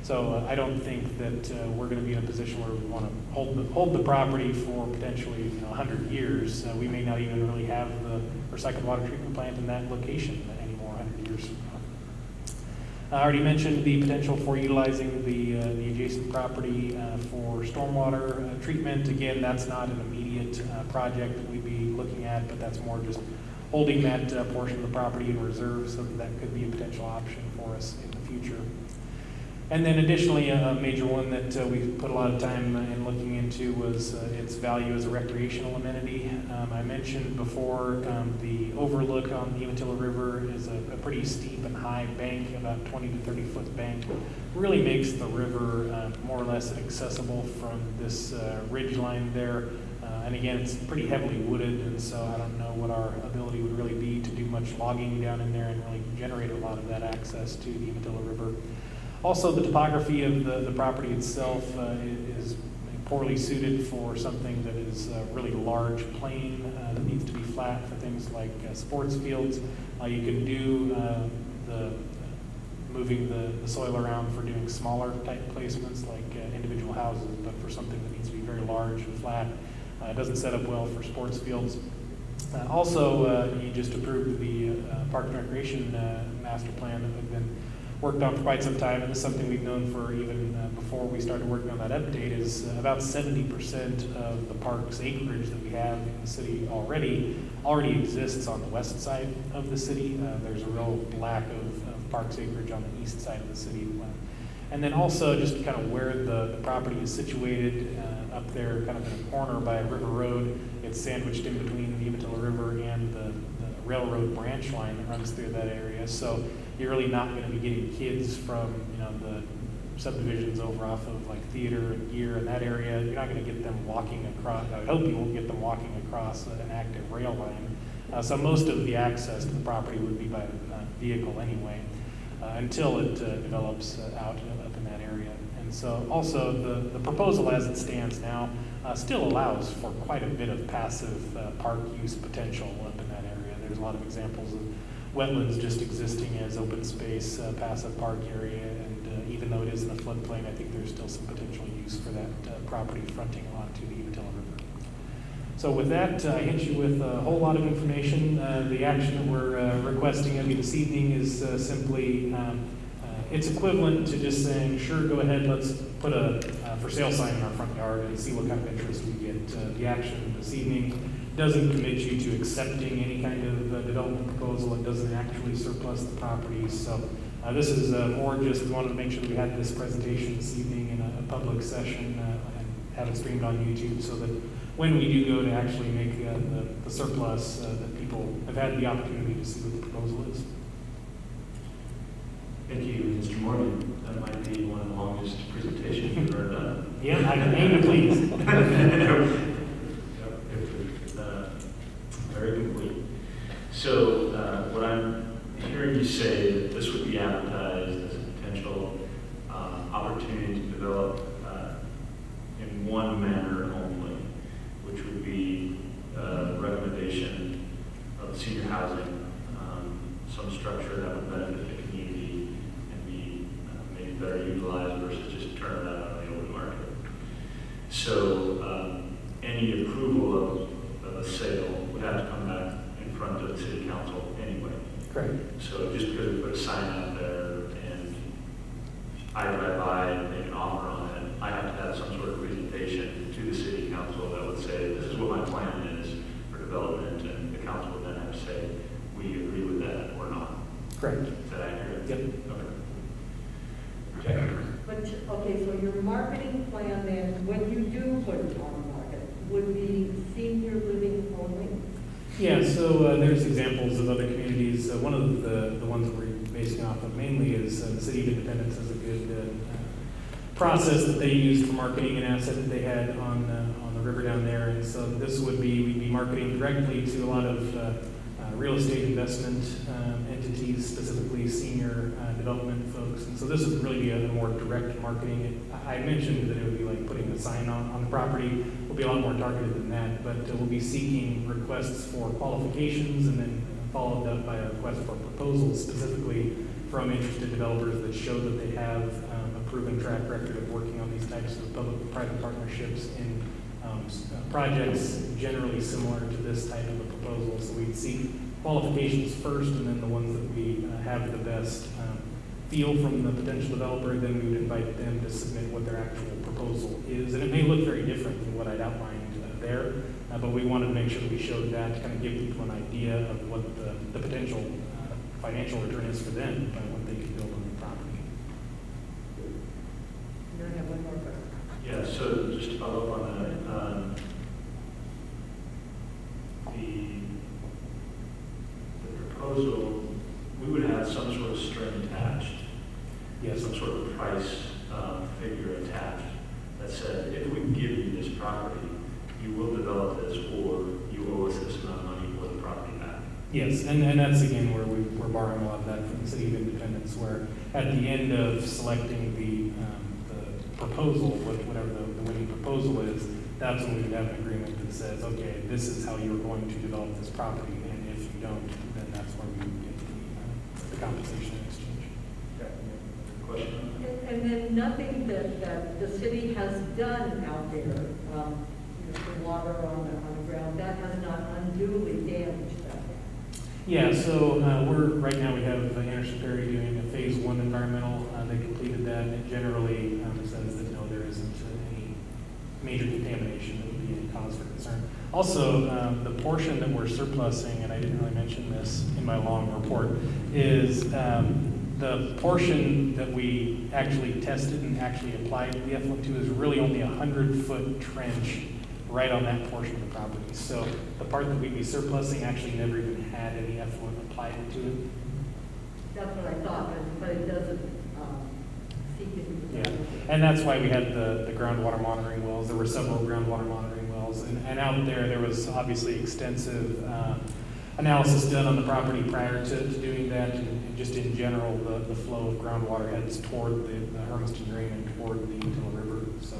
So I don't think that we're going to be in a position where we want to hold the property for potentially 100 years. We may not even really have the recycled water treatment plant in that location anymore 100 years from now. I already mentioned the potential for utilizing the adjacent property for stormwater treatment. Again, that's not an immediate project that we'd be looking at, but that's more just holding that portion of the property in reserve, so that could be a potential option for us in the future. And then additionally, a major one that we put a lot of time in looking into was its value as a recreational amenity. I mentioned before the overlook on the Umatilla River is a pretty steep and high bank, about 20 to 30 foot bank. Really makes the river more or less inaccessible from this ridge line there. And again, it's pretty heavily wooded, and so I don't know what our ability would really be to do much logging down in there and really generate a lot of that access to the Umatilla River. Also, the topography of the property itself is poorly suited for something that is a really large plain that needs to be flat for things like sports fields. You can do moving the soil around for doing smaller type placements like individual houses, but for something that needs to be very large and flat, it doesn't set up well for sports fields. Also, you just approved the Park and Recreation Master Plan that we've been worked on for quite some time, and this is something we've known for even before we started working on that update, is about 70% of the park's acreage that we have in the city already exists on the west side of the city. There's a real lack of park's acreage on the east side of the city. And then also just kind of where the property is situated up there, kind of in a corner by River Road. It's sandwiched in between the Umatilla River and the railroad branch line that runs through that area. So you're really not going to be getting kids from the subdivisions over off of like Theater and Gear and that area. You're not going to get them walking across. I hope you won't get them walking across an active rail line. So most of the access to the property would be by vehicle anyway, until it develops out up in that area. And so also the proposal as it stands now still allows for quite a bit of passive park use potential up in that area. There's a lot of examples of wetlands just existing as open space, passive park area, and even though it is in a floodplain, I think there's still some potential use for that property fronting onto the Umatilla River. So with that, I hit you with a whole lot of information. The action that we're requesting of you this evening is simply, it's equivalent to just saying, sure, go ahead, let's put a for sale sign in our front yard and see what kind of interest we get. The action this evening doesn't commit you to accepting any kind of development proposal. It doesn't actually surplus the property. So this is more just, we wanted to make sure that we had this presentation this evening in a public session and have it streamed on YouTube, so that when we do go to actually make the surplus, that people have had the opportunity to see what the proposal is. Thank you, Mr. Morgan. That might be one of the longest presentations you've ever done. Yeah, I can aim to please. Very complete. So what I'm hearing you say, that this would be advertised as a potential opportunity to develop in one manner only, which would be recommendation of senior housing, some structure that would benefit the community and be maybe better utilized versus just turn it out on the open market. So any approval of a sale would have to come back in front of the city council anyway. Correct. So just because we put a sign out there and I drive by and make an offer on it, I have to have some sort of presentation to the city council that would say, this is what my plan is for development, and the council would then have to say, we agree with that or not. Correct. Is that accurate? Yep. Okay. Okay. But, okay, so your marketing plan then, when you do put it on the market, would be senior living only? Yeah, so there's examples of other communities. One of the ones that we're basing off of mainly is the City of Independence has a good process that they use for marketing an asset that they had on the river down there. And so this would be, we'd be marketing directly to a lot of real estate investment entities, specifically senior development folks. And so this would really be a more direct marketing. I mentioned that it would be like putting a sign on the property. It will be a lot more targeted than that, but we'll be seeking requests for qualifications and then followed up by a request for proposals specifically from interested developers that show that they have a proven track record of working on these types of public-private partnerships in projects generally similar to this type of a proposal. So we'd seek qualifications first, and then the ones that we have the best feel from the potential developer, then we would invite them to submit what their actual proposal is. And it may look very different than what I'd outlined there, but we wanted to make sure that we showed that to kind of give people an idea of what the potential financial return is for them by what they could build on the property. And I have one more question. Yeah, so just to follow up on that, the proposal, we would have some sort of string attached. Yes. Some sort of price figure attached that said, if we give you this property, you will develop this, or you owe us this amount of money for the property back. Yes, and that's again where we're borrowing a lot of that from the City of Independence, where at the end of selecting the proposal, whatever the winning proposal is, that's when we would have an agreement that says, okay, this is how you're going to develop this property, and if you don't, then that's where we would get the compensation in exchange. Question? And then nothing that the city has done out there, the water on the ground, that has not unduly damaged that. Yeah, so right now we have Anderson Perry doing a phase 1 environmental. They completed that, and it generally says that no, there isn't any major contamination that would be any cause for concern. Also, the portion that we're surplusing, and I didn't really mention this in my long report, is the portion that we actually tested and actually applied the effluent to is really only a 100-foot trench right on that portion of the property. So the part that we'd be surplusing actually never even had any effluent applied to it. That's what I thought, but it doesn't seep into the. Yeah, and that's why we had the groundwater monitoring wells. There were several groundwater monitoring wells, and out there was obviously extensive analysis done on the property prior to doing that, and just in general, the flow of groundwater heads toward the Hermiston Drain and toward the Uinta River. So.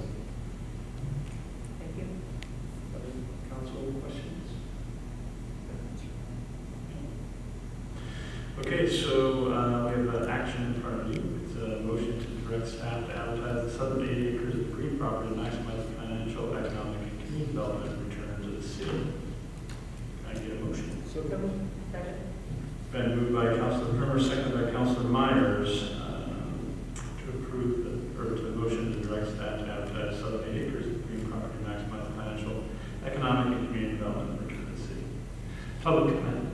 Thank you. Council questions? Okay, so we have an action in front of you. It's a motion to direct staff to advertise the southern 8 acres of green property to maximize financial, economic, and community development return to the city. Can I get a motion? So, Second. Been moved by Councilor Hermer, seconded by Councilor Myers, to approve or to the motion to direct staff to advertise southern 8 acres of green property to maximize financial, economic, and community development return to the city. Public comment.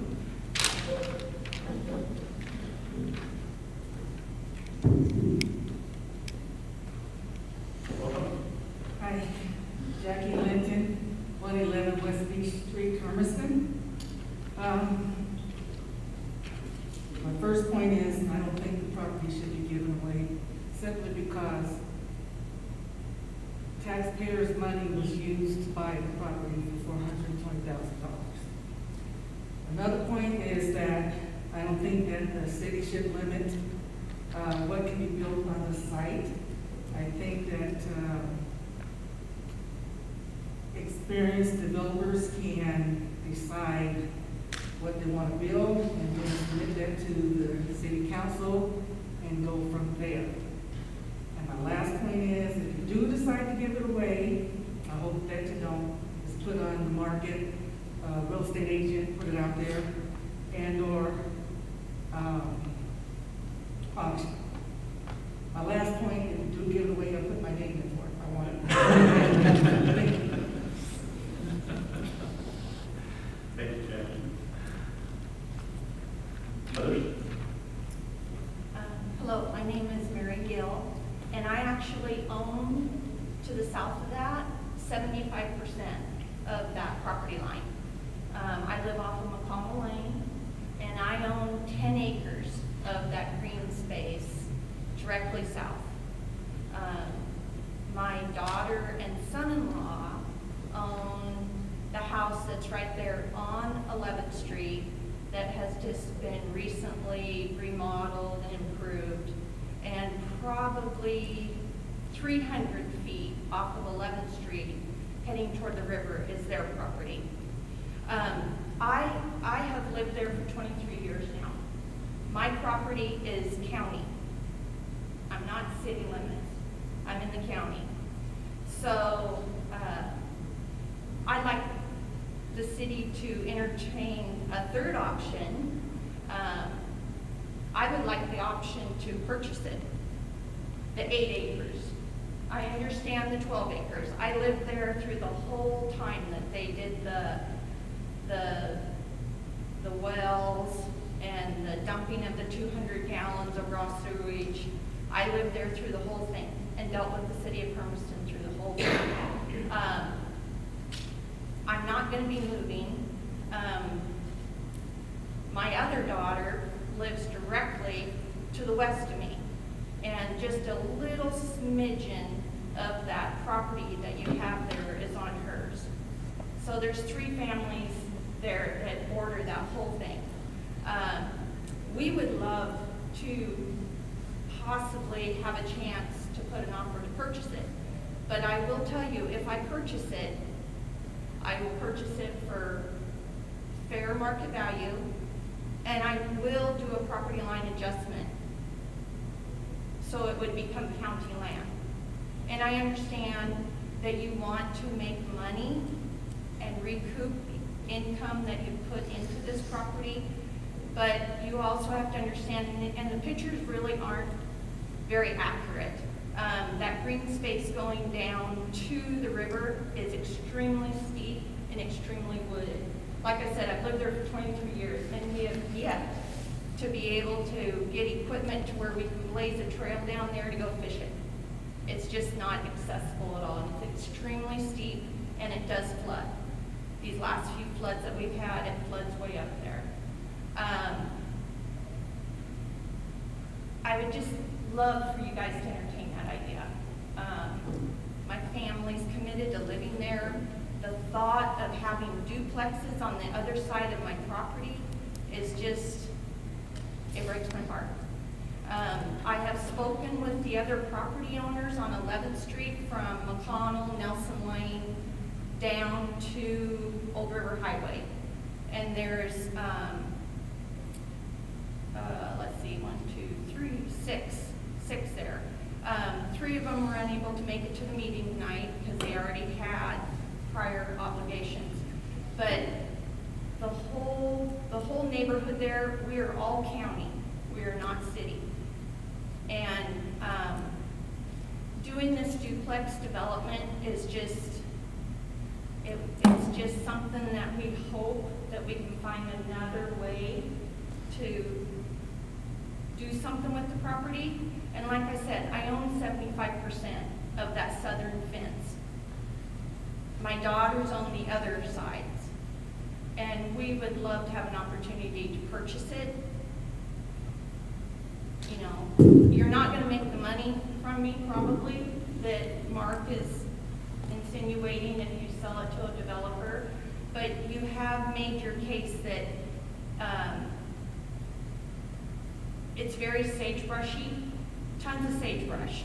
Welcome. Hi, Jackie Linton, 111 West Beach Street, Hermiston. My first point is, I don't think the property should be given away simply because taxpayers' money was used to buy the property for $420,000. Another point is that I don't think that the city should limit what can be built on the site. I think that experienced developers can decide what they want to build and then submit that to the city council and go from there. And my last point is, if you do decide to give it away, I hope that you don't just put on the market, real estate agent, put it out there, and/or auction. My last point Others? Hello, my name is Mary Gill, and I actually own, to the south of that, 75% of that property line. I live off of McConnell Lane, and I own 10 acres of that green space directly south. My daughter and son-in-law own the house that's right there on 11th Street that has just been recently remodeled and improved, and probably 300 feet off of 11th Street heading toward the river is their property. I have lived there for 23 years now. My property is county. I'm not city limits. I'm in the county. So I'd like the city to entertain a third option. I would like the option to purchase it, the 8 acres. I understand the 12 acres. I lived there through the whole time that they did the wells and the dumping of the 200 gallons of raw sewage. I lived there through the whole thing and dealt with the city of Hermiston through the whole thing. I'm not going to be moving. My other daughter lives directly to the west of me, and just a little smidgen of that property that you have there is on hers. So there's 3 families there that border that whole thing. We would love to possibly have a chance to put an offer to purchase it. But I will tell you, if I purchase it, I will purchase it for fair market value, and I will do a property line adjustment so it would become county land. And I understand that you want to make money and recoup income that you put into this property, but you also have to understand, and the pictures really aren't very accurate. That green space going down to the river is extremely steep and extremely wooded. Like I said, I've lived there for 23 years, and we have yet to be able to get equipment to where we can blaze a trail down there to go fish it. It's just not accessible at all, and it's extremely steep, and it does flood. These last few floods that we've had, it floods way up there. I would just love for you guys to entertain that idea. My family's committed to living there. The thought of having duplexes on the other side of my property is just, it breaks my heart. I have spoken with the other property owners on 11th Street from McConnell, Nelson Lane, down to Old River Highway. And there's, let's see, 1, 2, 3, 6 there. 3 of them were unable to make it to the meeting tonight because they already had prior obligations. But the whole neighborhood there, we are all county. We are not city. And doing this duplex development is just, it's just something that we hope that we can find another way to do something with the property. And like I said, I own 75% of that southern fence. My daughters own the other sides. And we would love to have an opportunity to purchase it. You know, you're not going to make the money from me probably that Mark is insinuating if you sell it to a developer, but you have made your case that it's very sagebrushy, tons of sagebrush,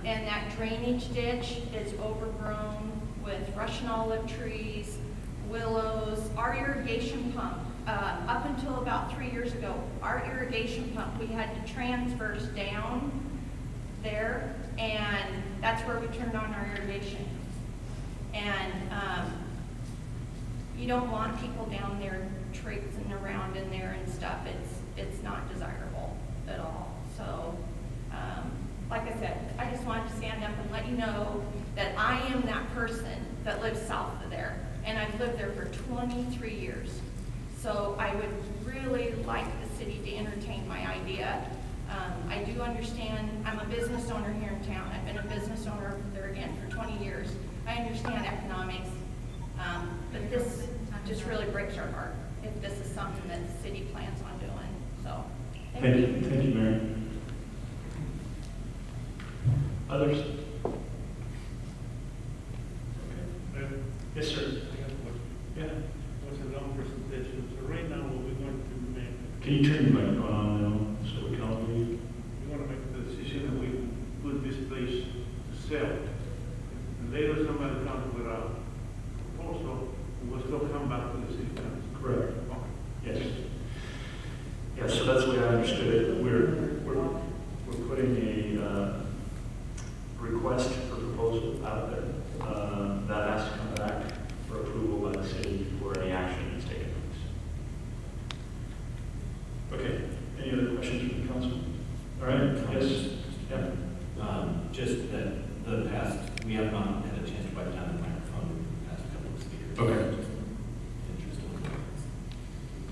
and that drainage ditch is overgrown with Russian olive trees, willows. Our irrigation pump, up until about 3 years ago, our irrigation pump, we had to transverse down there, and that's where we turned on our irrigation. And you don't want people down there traipsing around in there and stuff. It's not desirable at all. So, like I said, I just wanted to stand up and let you know that I am that person that lives south of there, and I've lived there for 23 years. So I would really like the city city to entertain my idea. I do understand, I'm a business owner here in town. I've been a business owner there again for 20 years. I understand economics, but this just really breaks our heart if this is something that the city plans on doing. So, thank you. Thank you, Mary. Others? Okay. Yes, sir. Yeah. What's the long presentation? So right now, what we're going to make, Can you turn your microphone on now so we can all hear you? we want to make the decision that we put this place to sell. And later, somebody comes with a proposal, we will still come back to the city council. Correct. Okay. Yes. Yeah, so that's the way I understood it. We're putting a request for proposal out there. That has to come back for approval by the city before any action is taken place. Okay, any other questions from the council? All right, yes, yeah. Just that the past, we have not had a chance to write down the microphone in the past couple of speakers. Okay. Just interest in the comments.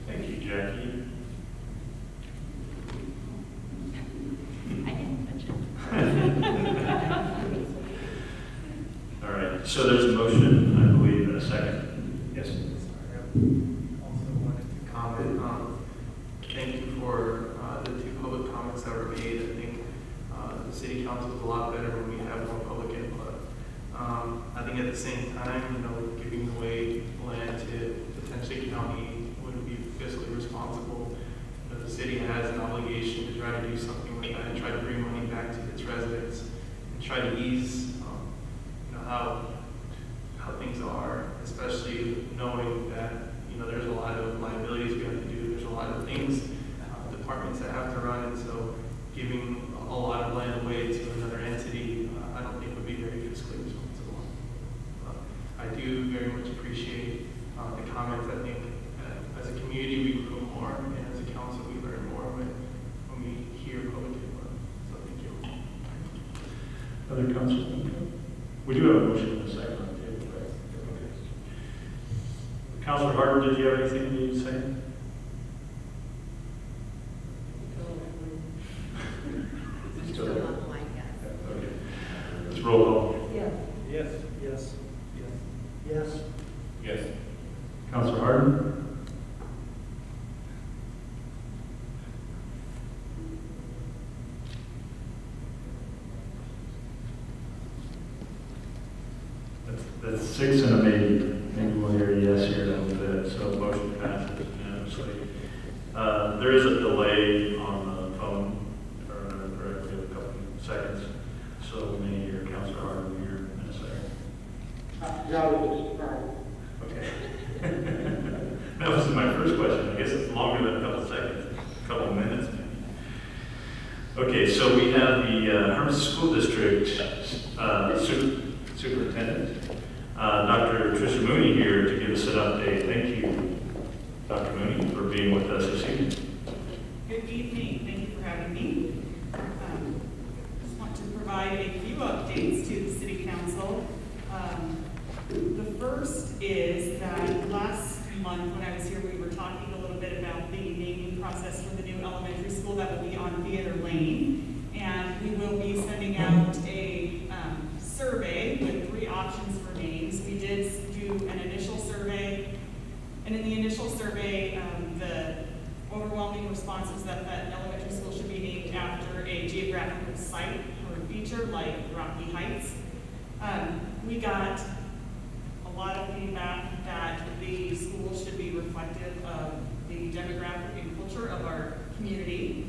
Thank you, Jackie. I didn't mention. All right, so there's a motion, I believe, and a second. Yes. Also wanted to comment, thank you for the two public comments that were made. I think the city council is a lot better when we have more public input. I think at the same time, giving away land to potentially county wouldn't be fiscally responsible. The city has an obligation to try to do something with that and try to bring money back to its residents and try to ease how things are, especially knowing that there's a lot of liabilities we have to do. There's a lot of things, departments that have to run, and so giving a lot of land away to another entity, I don't think would be very fiscally responsible. I do very much appreciate the comments. I think as a community we grow more, and as a council we learn more when we hear public input. So thank you. Other council? We do have a motion in a second on the table, right? Okay. Councilor Harden, did you have anything you need to say? Still there? Okay. Let's roll call. Yes. Yes. Yes. Yes. Yes. Councilor Harden? That's 6 and a maybe. Maybe we'll hear a yes here in a little bit, so the motion passes unanimously. There is a delay on the phone, or we have a couple seconds, so we may hear Councilor Harden here in a second. Okay. That was my first question. I guess it's longer than a couple seconds, a couple minutes maybe. Okay, so we have the Hermiston School District Superintendent, Dr. Tricia Mooney, here to give us an update. Thank you, Dr. Mooney, for being with us this evening. Good evening. Thank you for having me. Just want to provide a few updates to the City Council. The first is that last month when I was here, we were talking a little bit about the naming process for the new elementary school that will be on Theater Lane. And we will be sending out a survey with 3 options for names. We did do an initial survey, and in the initial survey, the overwhelming response is that elementary school should be named after a geographical site or feature like Rocky Heights. We got a lot of feedback that the school should be reflective of the demographic and culture of our community.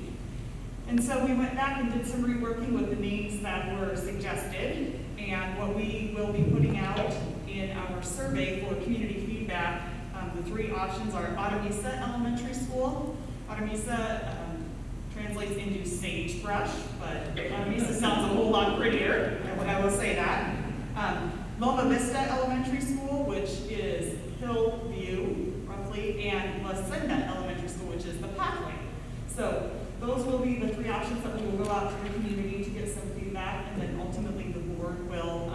And so we went back and did some reworking with the names that were suggested. And what we will be putting out in our survey for community feedback, the 3 options are Artemisa Elementary School. Artemisa translates into sagebrush, but Artemisa sounds a whole lot prettier, I will say that. Loma Vista Elementary School, which is Hillview, roughly, and La Senda Elementary School, which is the pathway. So those will be the 3 options that we will go out to the community to get some feedback, and then ultimately the board will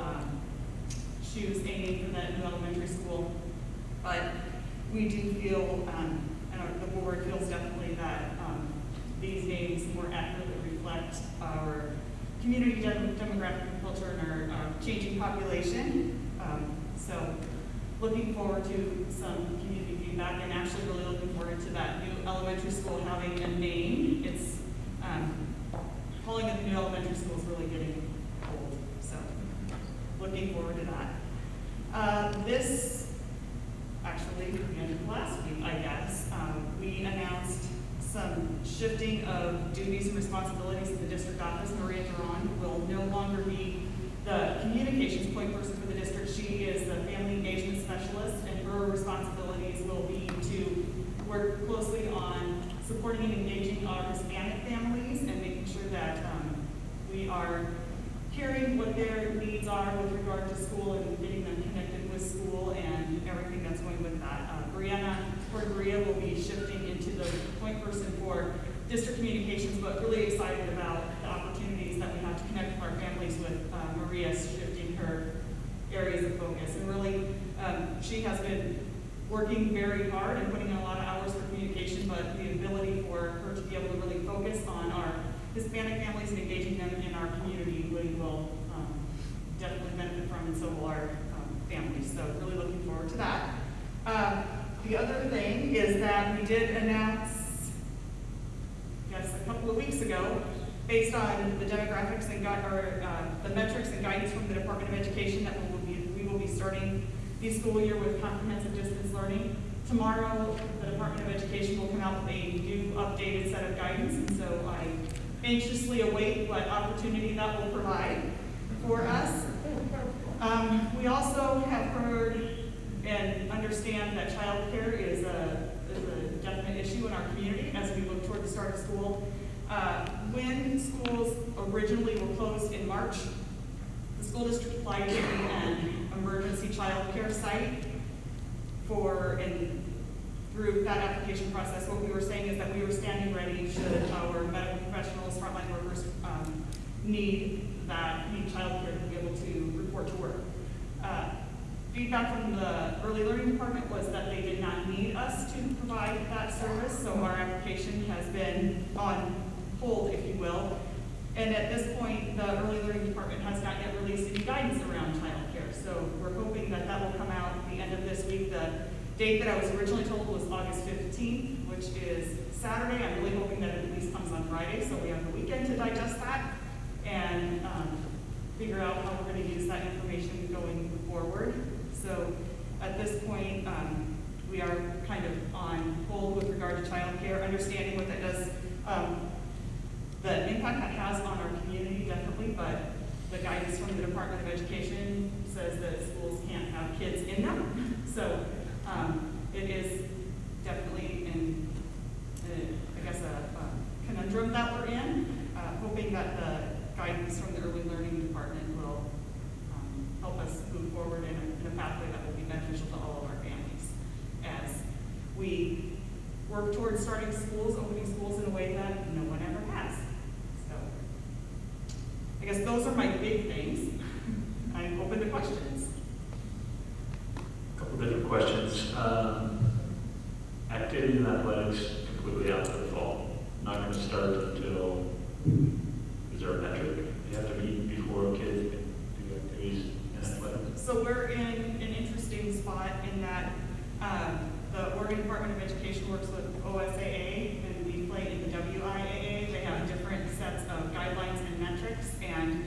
choose a name for that new elementary school. But we do feel, and the board feels definitely that demographic and culture in our changing population. So looking forward to some community feedback, and actually really looking forward to that new elementary school having a name. It's, calling it the new elementary school is really getting old, so looking forward to that. This, actually, the end of last week, I guess, we announced some shifting of duties and responsibilities in the district office. Maria Duran will no longer be the communications point person for the district. She is the family engagement specialist, and her responsibilities will be to work closely on supporting and engaging our Hispanic families and making sure that we are hearing what their needs are with regard to school and getting them connected with school and everything that's going with that. Maria will be shifting into the point person for district communications, but really excited about the opportunities that we have to connect with our families with Maria shifting her areas of focus. And really, she has been working very hard and putting in a lot of hours for communication, but the ability for her to be able to really focus on our Hispanic families and engaging them in our community, we will definitely benefit from, and so will our families. So really looking forward to that. The other thing is that we did announce, a couple of weeks ago, based on the demographics and the metrics and guidance from the Department of Education, that we will be starting the school year with comprehensive distance learning. Tomorrow, the Department of Education will come out with a new updated set of guidance, and so I anxiously await what opportunity that will provide for us. We also have heard and understand that childcare is a definite issue in our community as we look toward the start of school. When schools originally were closed in March, the school district applied to be an emergency childcare site through that application process. What we were saying is that we were standing ready should our medical professionals, frontline workers need childcare to be able to report to work. Feedback from the early learning department was that they did not need us to provide that service, so our application has been on hold, if you will. And at this point, the early learning department has not yet released any guidance around childcare. So we're hoping that that will come out at the end of this week. The date that I was originally told was August 15th, which is Saturday. I'm really hoping that it at least comes on Friday, so we have the weekend to digest that and figure out how we're going to use that information going forward. So at this point, we are kind of on hold with regard to childcare, understanding what that does, the impact that has on our community, definitely, but the guidance from the Department of Education says that schools can't have kids in them. So it is definitely a conundrum that we're in, hoping that the guidance from the early learning department will help us move forward in a pathway that will be beneficial to all of our families as we work towards starting schools, opening schools in a way that no one ever has. So I guess those are my big things. I'm open to questions. A couple different questions. Activity and athletics completely out for the fall. Not going to start until, is there a metric? You have to meet before kids can do activities in athletics? So we're in an interesting spot in that the Oregon Department of Education works with OSAA and we play in the WIAA. They have different sets of guidelines and metrics, and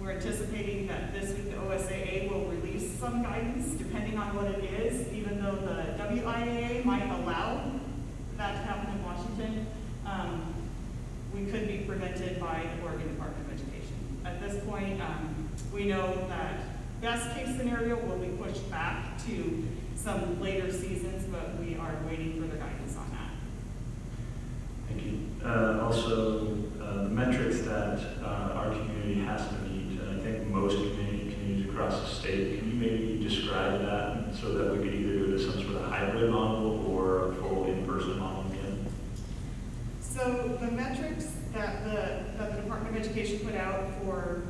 we're anticipating that this week the OSAA will release some guidance depending on what it is, even though the WIAA might allow that to happen in Washington. We could be prevented by the Oregon Department of Education. At this point, we know that best case scenario will be pushed back to some later seasons, but we are waiting for the guidance on that. Thank you. Also, the metrics that our community has to meet, and I think most communities across the state, can you maybe describe that so that we could either do it as some sort of hybrid model or a full in-person model again? So the metrics that the Department of Education put out for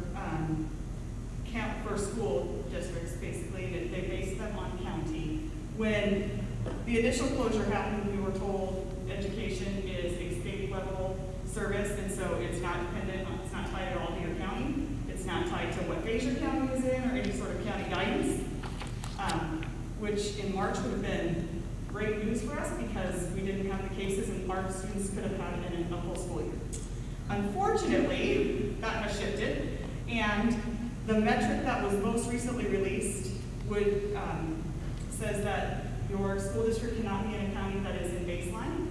school districts, basically, they based them on county. When the initial closure happened, we were told education is a state level service, and so it's not dependent on, it's not tied at all to your county. It's not tied to what phase your county is in or any sort of county guidance, which in March would have been great news for us because we didn't have the cases and our students could have had it in a full school year. Unfortunately, that has shifted, and the metric that was most recently released would says that your school district cannot be in a county that is in baseline.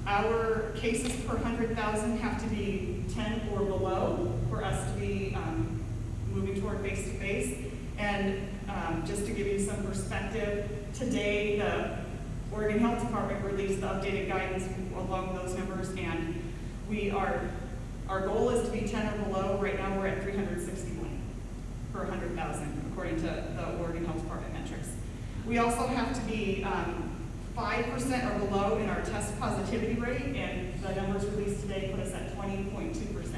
Our cases per 100,000 have to be 10 or below for us to be moving toward face-to-face. And just to give you some perspective, today the Oregon Health Department released the updated guidance along those numbers, and our goal is to be 10 or below. Right now we're at 361 per 100,000 according to the Oregon Health Department metrics. We also have to be 5% or below in our test positivity rate, and the numbers released today put us at 20.2%.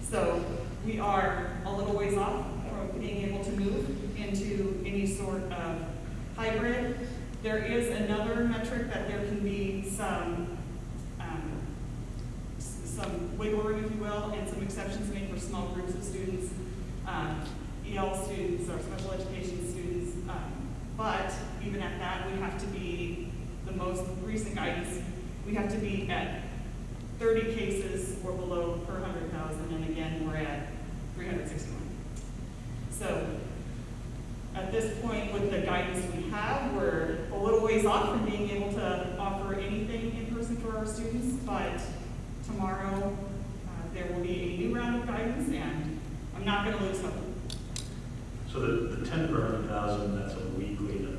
So we are a little ways off from being able to move into any sort of hybrid. There is another metric that there can be some wiggle room, if you will, and some exceptions made for small groups of students, EL students or special education students. But even at that, we have to be, the most recent guidance, we have to be at 30 cases or below per 100,000, and again, we're at 361. So at this point, with the guidance we have, we're a little ways off from being able to offer anything in person for our students, but tomorrow there will be a new round of guidance, and I'm not going to lose hope. So the 10 per 100,000, that's a weekly number.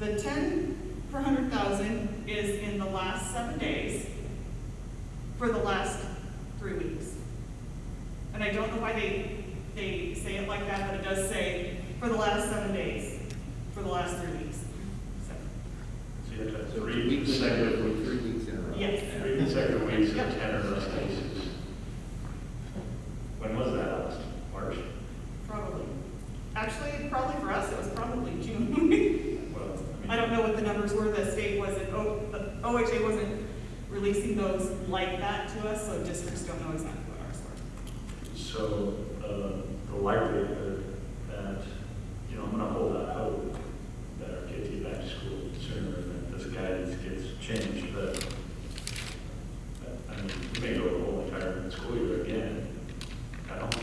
The 10 per 100,000 is in the last 7 days for the last 3 weeks. And I don't know why they say it like that, but it does say for the last 7 days, for the last 3 weeks. So you have to have So 3 weeks consecutive, 3 weeks in a row. Yes. 3 consecutive weeks of Yep. 10 or less cases. When was that last? March? Probably. Actually, probably for us, it was probably June. Well, I don't know what the numbers were. The state wasn't, the OHA wasn't releasing those like that to us, so districts don't know exactly what ours were. So the likelihood that, I'm going to hold out hope that our kids get back to school sooner and that this guidance gets changed, but I mean, we may go the whole entire school year again. I don't know.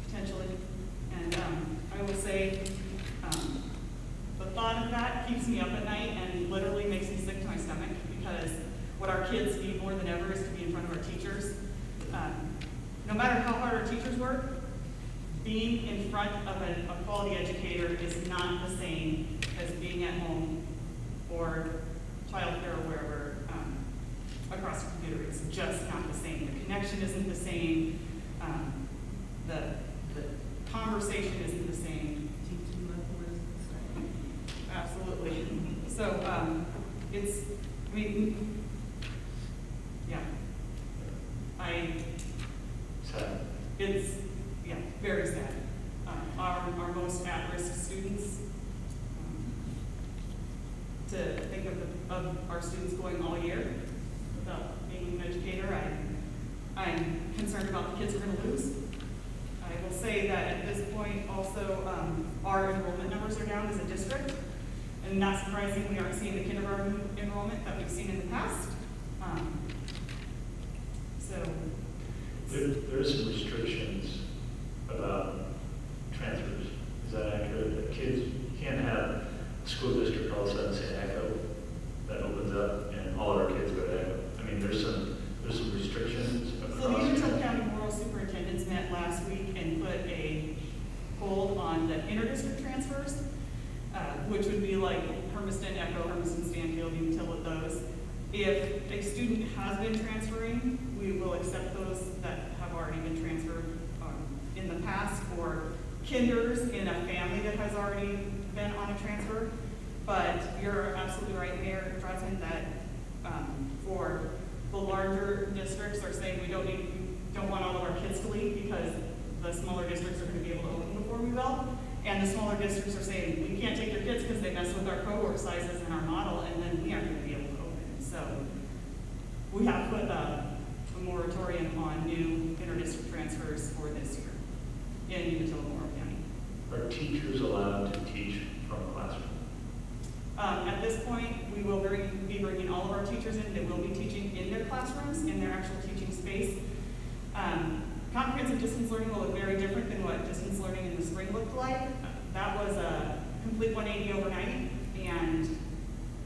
Potentially. And I will say, the thought of that keeps me up at night and literally makes me sick to my stomach, because what our kids need more than ever is to be in front of our teachers. No matter how hard our teachers work, being in front of a quality educator is not the same as being at home or childcare or wherever across the computer. It's just not the same. The connection isn't the same. The conversation isn't the same. Teaching level is the same. Absolutely. So Sad. it's very sad. Our most at-risk students, to think of our students going all year without being an educator, I'm concerned about the kids we're going to lose. I will say that at this point also our enrollment numbers are down as a district, and not surprising, we aren't seeing the kindergarten enrollment that we've seen in the past. There's some restrictions about transfers. Is that accurate? That kids can't have a school district all of a sudden say Echo that opens up and all of our kids go to Echo. I mean, there's some restrictions across. So the Utah County Moral Superintendents met last week and put a hold on the inter-district transfers, which would be like Hermiston, Echo, Hermiston, Stanfield, Umatilla, those. If a student has been transferring, we will accept those that have already been transferred in the past, or kinders in a family that has already been on a transfer. But you're absolutely right, Mayor Drosman, that for the larger districts are saying we don't want all of our kids to leave because the smaller districts are going to be able to open before we will. And the smaller districts are saying we can't take your kids because they mess with our cohort sizes and our model, and then we aren't going to be able to open. So we have put a moratorium on new interdistrict transfers for this year in Umatilla-Morrow County. Are teachers allowed to teach from a classroom? At this point, we will be bringing all of our teachers in. They will be teaching in their classrooms, in their actual teaching space. Comprehensive distance learning will look very different than what distance learning in the spring looked like. That was a complete 180 overnight, and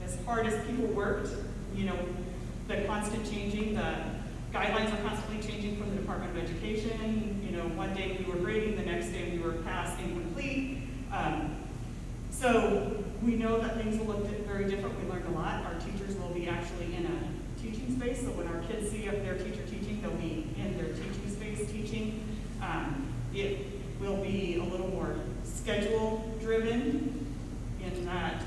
as hard as people worked, you know, the constant changing, the guidelines are constantly changing from the Department of Education. You know, one day we were grading, the next day we were past incomplete. So we know that things will look very different. We learned a lot. Our teachers will be actually in a teaching space, so when our kids see their teacher teaching, they'll be in their teaching space teaching. It will be a little more schedule driven in that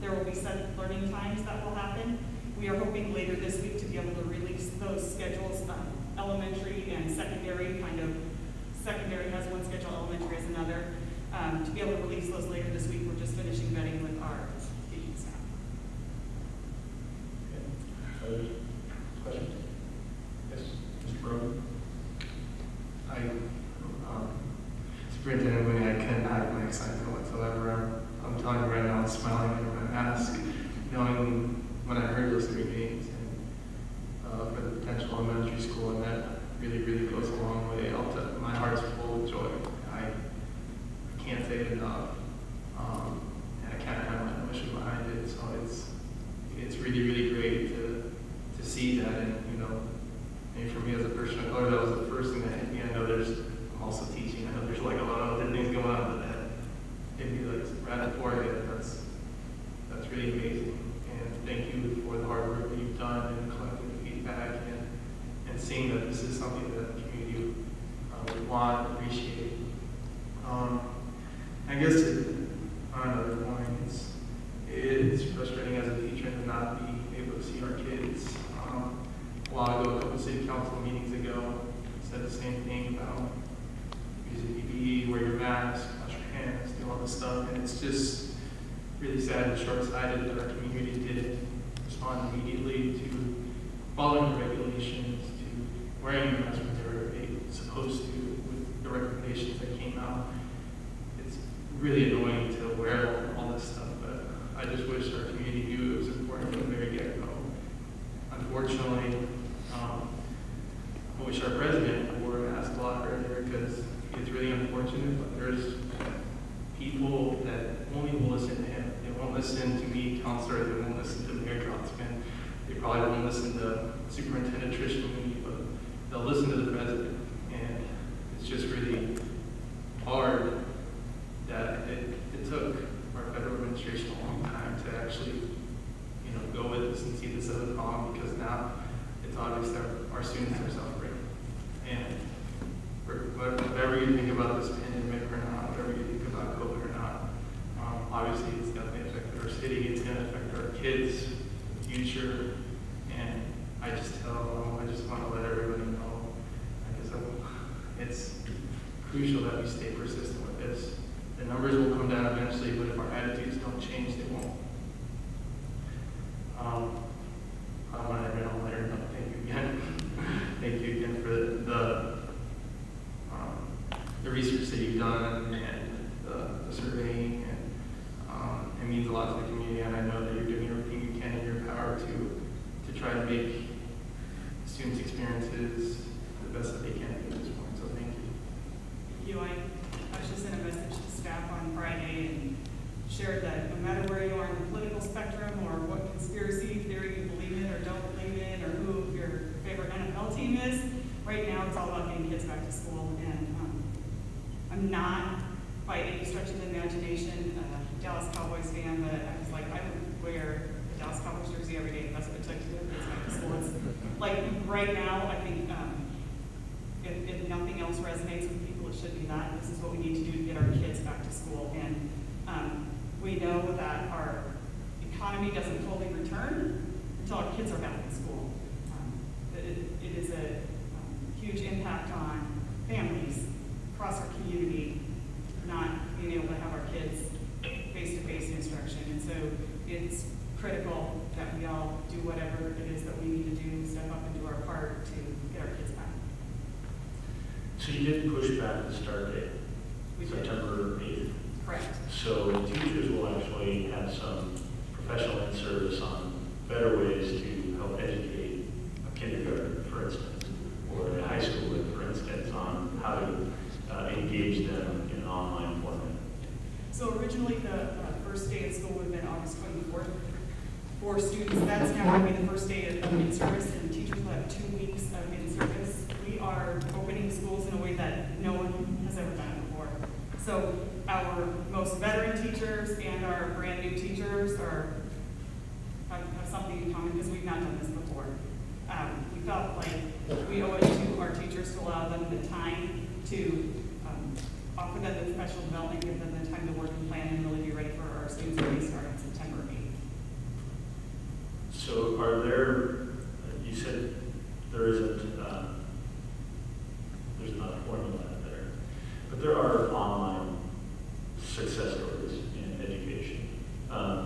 there will be set learning times that will happen. We are hoping later this week to be able to release those schedules, elementary and secondary, kind of secondary has one schedule, elementary has another. To be able to release those later this week, we're just finishing vetting with our teaching staff. Okay. Other questions? Yes, Mr. Brogan? Superintendent Winnie, I can't hide my excitement whatsoever. I'm telling you right now, I'm smiling under my mask, knowing when I heard those 3 names and for the potential elementary school, and that really, really goes a long way. My heart's full of joy. I can't say it enough, and I can't have my emotion behind it. So it's really, really great to see that, and you know, maybe for me as a person of color, that was the first thing that hit me. I know I'm also teaching. I know there's like a lot of other things going on, but that hit me like right before it. That's really amazing, and thank you for the hard work that you've done and collecting the feedback and seeing that this is something that the community would want, appreciate. I guess on another point, it's frustrating as a teacher to not be able to see our kids. A while ago, a couple city council meetings ago, said the same thing about use a PPE, wear your mask, wash your hands, do all this stuff, and it's just really sad and short-sighted that our community didn't respond immediately to following the regulations, to wearing a mask when they were supposed to, with the recommendations that came out. It's really annoying to wear all this stuff, but I just wish our community knew it was important from the very get-go. Unfortunately, I wish our president wore a mask a lot earlier, because it's really unfortunate, but there's people that only will listen to him. They won't listen to me, counselor, they won't listen to Mayor Drotzman, they probably won't listen to Superintendent Trish Mooney, but they'll listen to the president. And it's just really hard that it took our federal administration a long time to actually, you know, go with this and see this as a problem, because now it's obvious that our students are suffering. And whatever you think about this pandemic or not, whatever you think about COVID or not, obviously it's definitely affected our city, it's going to affect our kids' future, and I just want to let everybody know, it's crucial that we stay persistent with this. The numbers will come down eventually, but if our attitudes don't change, they won't. I don't want to end on later, but thank you again. Thank you again for the research that you've done and the surveying, and it means a lot to the community, and I know that you're doing everything you can in your power to try to make students' experiences the best that they can at this point, so thank you. I actually sent a message to staff on Friday and shared that no matter where you are on the political spectrum or what conspiracy theory you believe in or don't believe in or who your favorite NFL team is, right now it's all about getting kids back to school. And I'm not, by any stretch of the imagination, a Dallas Cowboys fan, but I was like, I would wear a Dallas Cowboys jersey every day if that's what it took to get kids back to school. It's like right now, I think if nothing else resonates with people, it should be that. This is what we need to do to get our kids back to school. And we know that our economy doesn't fully return until our kids are back in school. It is a huge impact on families across our community, not being able to have our kids face-to-face instruction. And so it's critical that we all do whatever it is that we need to do, step up and do our part to get our kids back. So you did push back the start date, We did. September 8th. Correct. So teachers will actually have some professional in-service on better ways to help educate a kindergarten, for instance, or a high schooler, for instance, on how to engage them in an online format. So originally, the first day of school would have been August 24th. For students, that's now going to be the first day of in-service, and teachers will have 2 weeks of in-service. We are opening schools in a way that no one has ever done it before. So our most veteran teachers and our brand-new teachers have something in common because we've not done this before. We felt like we owe it to our teachers to allow them the time to offer them the professional development, give them the time to work and plan and really be ready for our students when they start on September 8th. So are there, you said there isn't, there's not a formula there, but there are online success stories in education.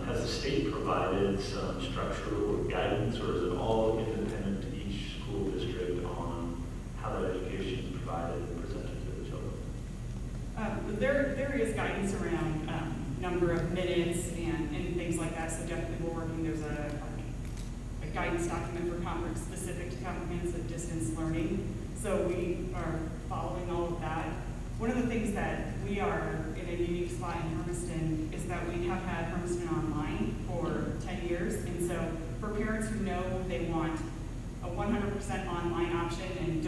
Has the state provided some structure or guidance, or is it all independent to each school district on how that education is provided and presented to the children? There is guidance around number of minutes and things like that, so definitely we're working, there's a guidance document for conference specific to comprehensive distance learning. So we are following all of that. One of the things that we are in a unique spot in Hermiston is that we have had Hermiston Online for 10 years. And so for parents who know they want a 100% online option and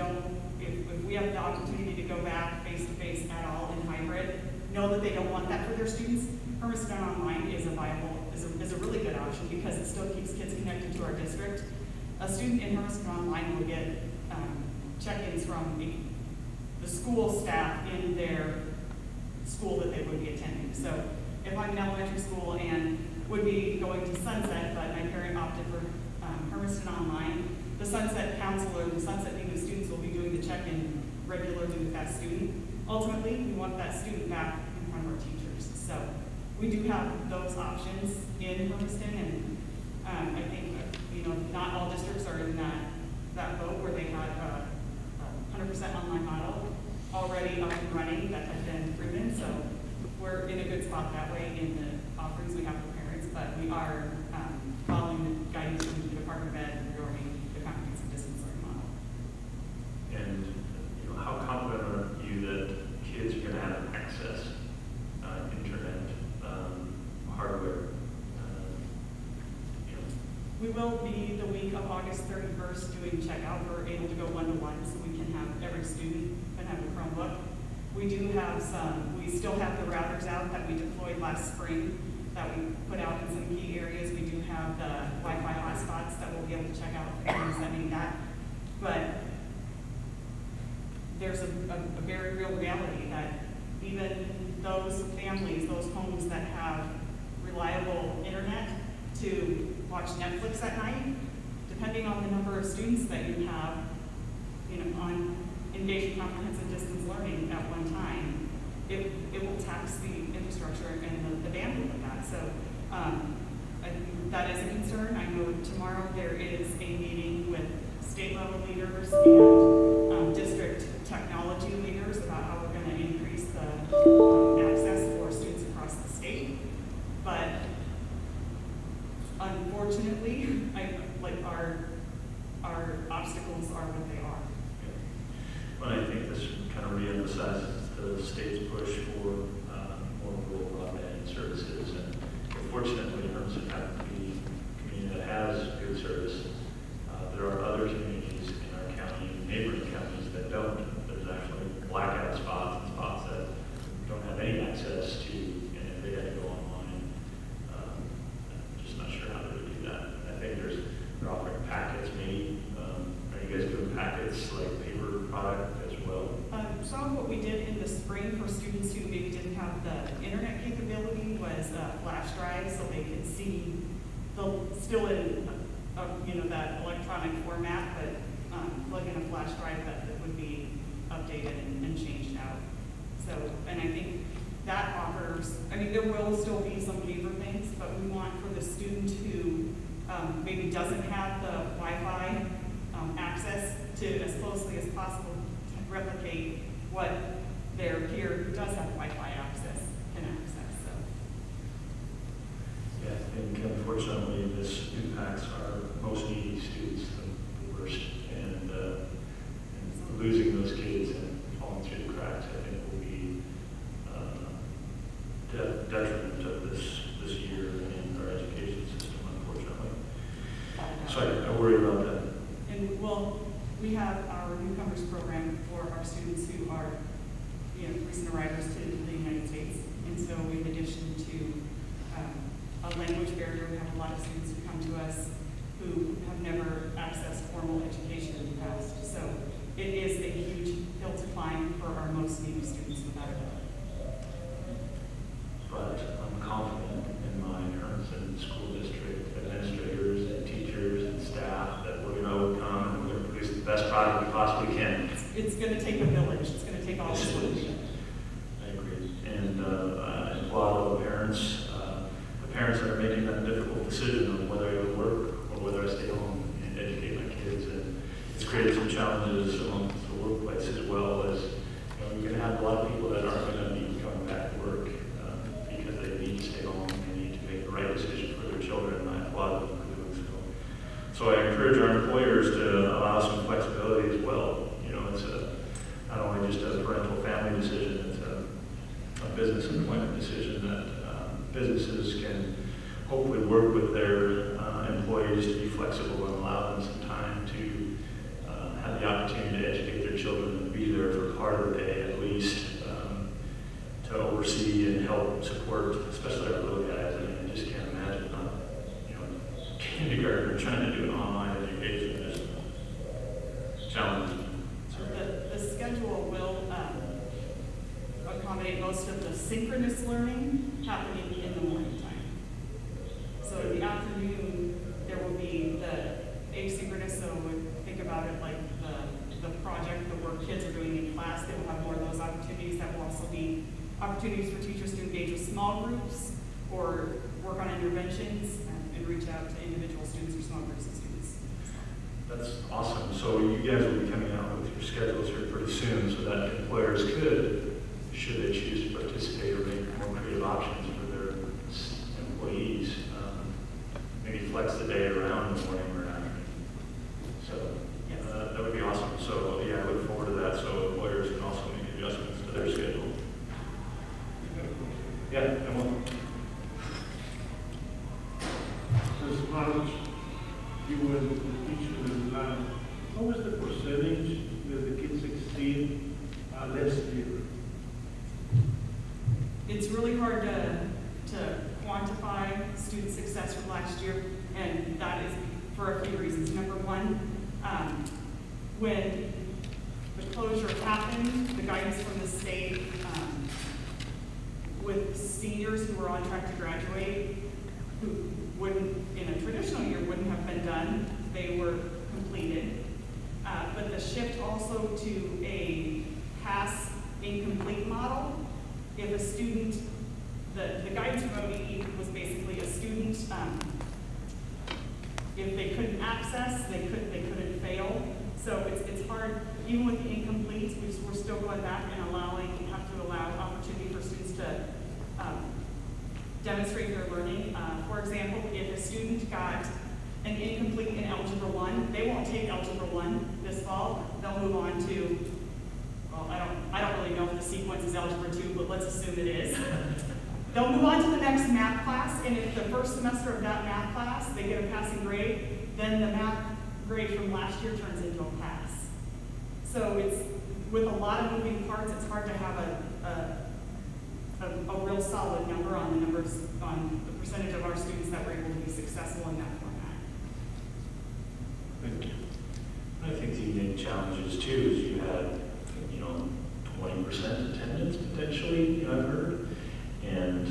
if we have the opportunity to go back face-to-face at all in hybrid, know that they don't want that for their students, Hermiston Online is a really good option because it still keeps kids connected to our district. A student in Hermiston Online will get check-ins from the school staff in their school that they would be attending. So if I'm in elementary school and would be going to Sunset, but my parent opted for Hermiston Online, the Sunset counselor, the Sunset team of students will be doing the check-in regularly with that student. Ultimately, we want that student back in front of our teachers. So we do have those options in Hermiston, and I think not all districts are in that boat where they had a 100% online model already up and running that had been proven. So we're in a good spot that way in the offerings we have for parents, but we are following the guidance from the Department of Ed regarding the comprehensive distance learning model. And how confident are you that kids are going to have access internet hardware? We will be the week of August 31st doing checkout. We're able to go one-to-one, so we can have every student can have a Chromebook. We still have the routers out that we deployed last spring that we put out in some key areas. We do have the Wi-Fi hotspots that we'll be able to check out for families that need that. But there's a very real reality that even those families, those homes that have reliable internet to watch Netflix at night, depending on the number of students that you have, on engaged in comprehensive distance learning at one time, it will tax the infrastructure and the bandwidth of that. So that is a concern. I know tomorrow there is a meeting with state level leaders and district technology leaders about how we're going to increase the access for students across the state. But unfortunately, our obstacles are what they are. Well, I think this kind of reemphasizes the state's push for more rural broadband services. And fortunately, Hermiston happens to be a community that has good service. There are other communities in our county, neighboring counties, that don't. There's actually blackout spots and spots that don't have any access to, and if they had to go online, I'm just not sure how they would do that. I think they're offering packets, maybe. Are you guys doing packets like paper product as well? Some of what we did in the spring for students who maybe didn't have the internet capability was flash drive, so they could see still in that electronic format, but plug in a flash drive that would be updated and changed out. So, and I think that offers, I mean, there will still be some paper things, but we want for the student who maybe doesn't have the Wi-Fi access to, as closely as possible, to replicate what their peer who does have Wi-Fi access can access, so. Yeah, I think unfortunately this impacts our most needy students the worst, and losing those kids and falling through the cracks, I think will be detriment of this year in our education system, unfortunately. So I worry about that. And well, we have our newcomers program for our students who are, recent arrivals to the United States. And so in addition to a language barrier, we have a lot of students who come to us who have never accessed formal education in the past. So it is a huge hill to climb for our most needy students, without a doubt. But I'm confident in my Hermiston School District administrators and teachers and staff that we're going to overcome and we're going to produce the best product we possibly can. It's going to take a village. It's going to take all of us. I agree. And I applaud all the parents that are making that difficult decision on whether I go to work or whether I stay home and educate my kids. And it's created some challenges among the workplace as well as, you're going to have a lot of people that aren't going to be coming back to work because they need to stay home and they need to make the right decision for their children, and I applaud them for doing so. So I encourage our employers to allow some flexibility as well. It's not only just a parental family decision, it's a business employment decision that businesses can hopefully work with their employees to be flexible and allow them some time to have the opportunity to educate their children and be there for part of the day at least, to oversee and help support, especially our little guys. I mean, I just can't imagine kindergarten trying to do an online education. It's challenging. So the schedule will accommodate most of the synchronous learning happening in the morning time. So in the afternoon, there will be the asynchronous, so think about it like the project, the work kids are doing in class. They will have more of those opportunities. That will also be opportunities for teachers to engage with small groups or work on interventions and reach out to individual students or small groups of students. That's awesome. So you guys will be coming out with your schedules here pretty soon so that employers could, should they choose to participate or make more creative options for their employees, maybe flex the day around the morning or afternoon. So that would be awesome. So yeah, I look forward to that so employers can also make adjustments to their schedule. Yeah, Emily. As far as you were the teacher in lab, what was the percentage that the kids exceed last year? It's really hard to quantify student success from last year, and that is for a few reasons. Number one, when the closure happened, the guidance from the state with seniors who were on track to graduate, who wouldn't, in a traditional year, wouldn't have been done, they were completed. But the shift also to a pass incomplete model, if a student, the guidance from ODE was basically a student, if they couldn't access, they couldn't fail. So it's hard, even with the incomplete, we're still going back and have to allow opportunity for students to demonstrate their learning. For example, if a student got an incomplete in Algebra 1, they won't take Algebra 1 this fall. They'll move on to, well, I don't really know if the sequence is Algebra 2, but let's assume it is. They'll move on to the next math class, and if the first semester of that math class, they get a passing grade, then the math grade from last year turns into a pass. So it's, with a lot of moving parts, it's hard to have a real solid number on the numbers, on the percentage of our students that were able to be successful in that format. Thank you. I think the unique challenges too is you had, 20% attendance potentially, I've heard. And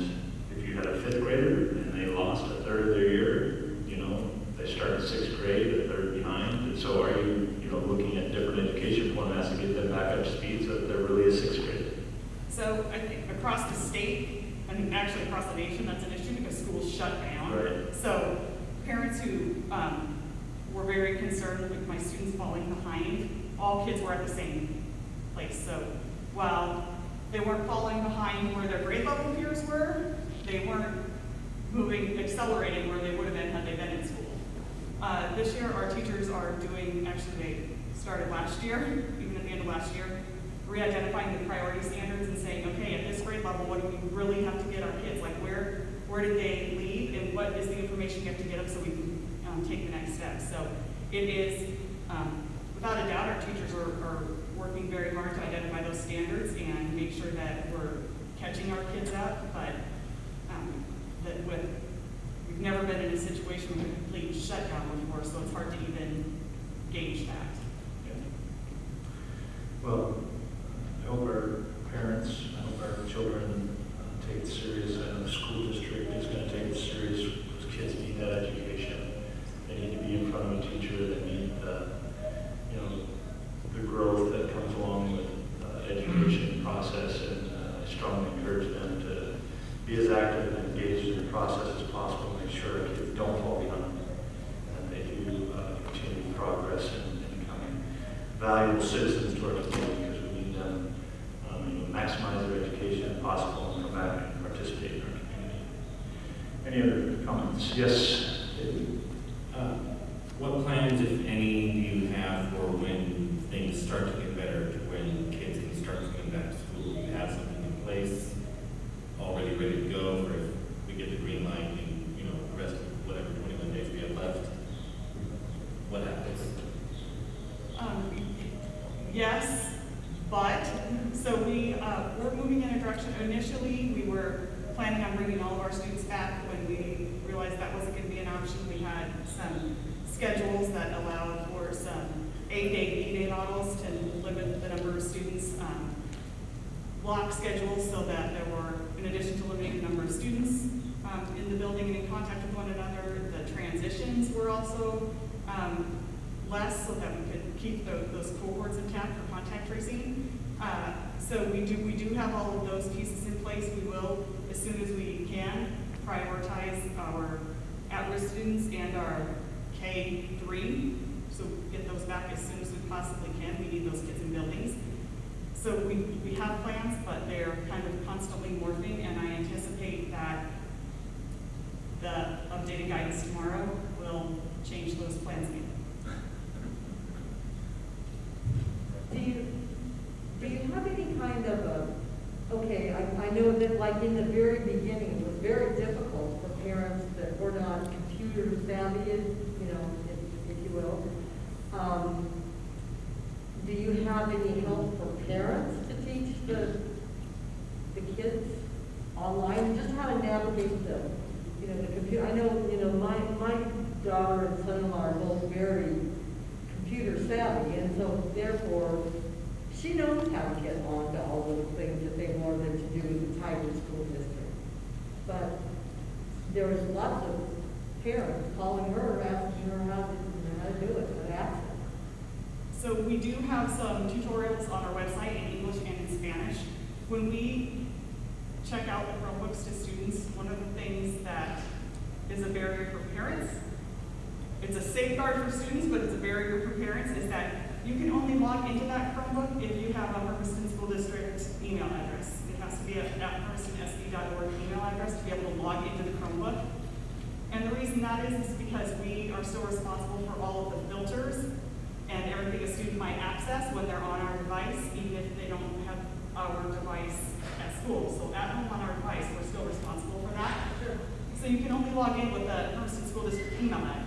if you had a fifth grader and they lost a third of their year, they started sixth grade, a third behind. And so are you, looking at different education formats to get them back up to speed so that they're really a sixth grader? So I think across across the state, and actually across the nation, that's an issue because schools shut down. Right. So parents who were very concerned with my students falling behind, all kids were at the same place. So while they weren't falling behind where their grade level peers were, they weren't accelerating where they would have been had they been in school. This year, our teachers are doing, actually they started last year, even at the end of last year, re-identifying the priority standards and saying, okay, at this grade level, what do we really have to get our kids? Like where did they leave and what is the information we have to get them so we can take the next step? So it is, without a doubt, our teachers are working very hard to identify those standards and make sure that we're catching our kids up, but we've never been in a situation with a complete shutdown before, so it's hard to even gauge that. Well, I hope our parents, I hope our children take it serious. I know the school district is going to take it serious. Those kids need that education. They need to be in front of a teacher. They need the growth that comes along with education process, and I strongly encourage them to be as active and engaged in the process as possible. Make sure kids don't fall behind, and they do continue progress in becoming valuable citizens to our community, because we need them maximize their education if possible and come back and participate in our community. Any other comments? Yes, David? What plans, if any, do you have for when things start to get better, to when kids can start coming back to school? Do you have something in place already ready to go, or if we get the green light in, the rest of whatever 21 days we have left, what happens? Yes, but, so we're moving in a direction. Initially, we were planning on bringing all of our students back. When we realized that wasn't going to be an option, we had some schedules that allowed for some A-day, B-day models to limit the number of students, block schedules so that there were, in addition to limiting the number of students in the building and in contact with one another, the transitions were also less, so that we could keep those cohorts intact for contact tracing. So we do have all of those pieces in place. We will, as soon as we can, prioritize our at-risk students and our K-3, so get those back as soon as we possibly can. We need those kids in buildings. So we have plans, but they're kind of constantly morphing, and I anticipate that the updated guidance tomorrow will change those plans again. Do you have any kind of I know that like in the very beginning, it was very difficult for parents that were not computer savvy, if you will. Do you have any help for parents to teach the kids online, just how to navigate the computer? I know, my daughter and son-in-law are both very computer savvy, and so therefore she knows how to get on to all those things that they wanted to do in the Tiger School District. But there was lots of parents calling her, asking her how to do it, how to access. So we do have some tutorials on our website in English and in Spanish. When we check out the Chromebooks to students, one of the things that is a barrier for parents, it's a safeguard for students, but it's a barrier for parents, is that you can only log into that Chromebook if you have a Hermiston School District email address. It has to be at hermistonsd.org email address to be able to log into the Chromebook. And the reason that is because we are still responsible for all of the filters and everything a student might access when they're on our device, even if they don't have our device at school. So at home on our device, we're still responsible for that. So you can only log in with the Hermiston School District email address.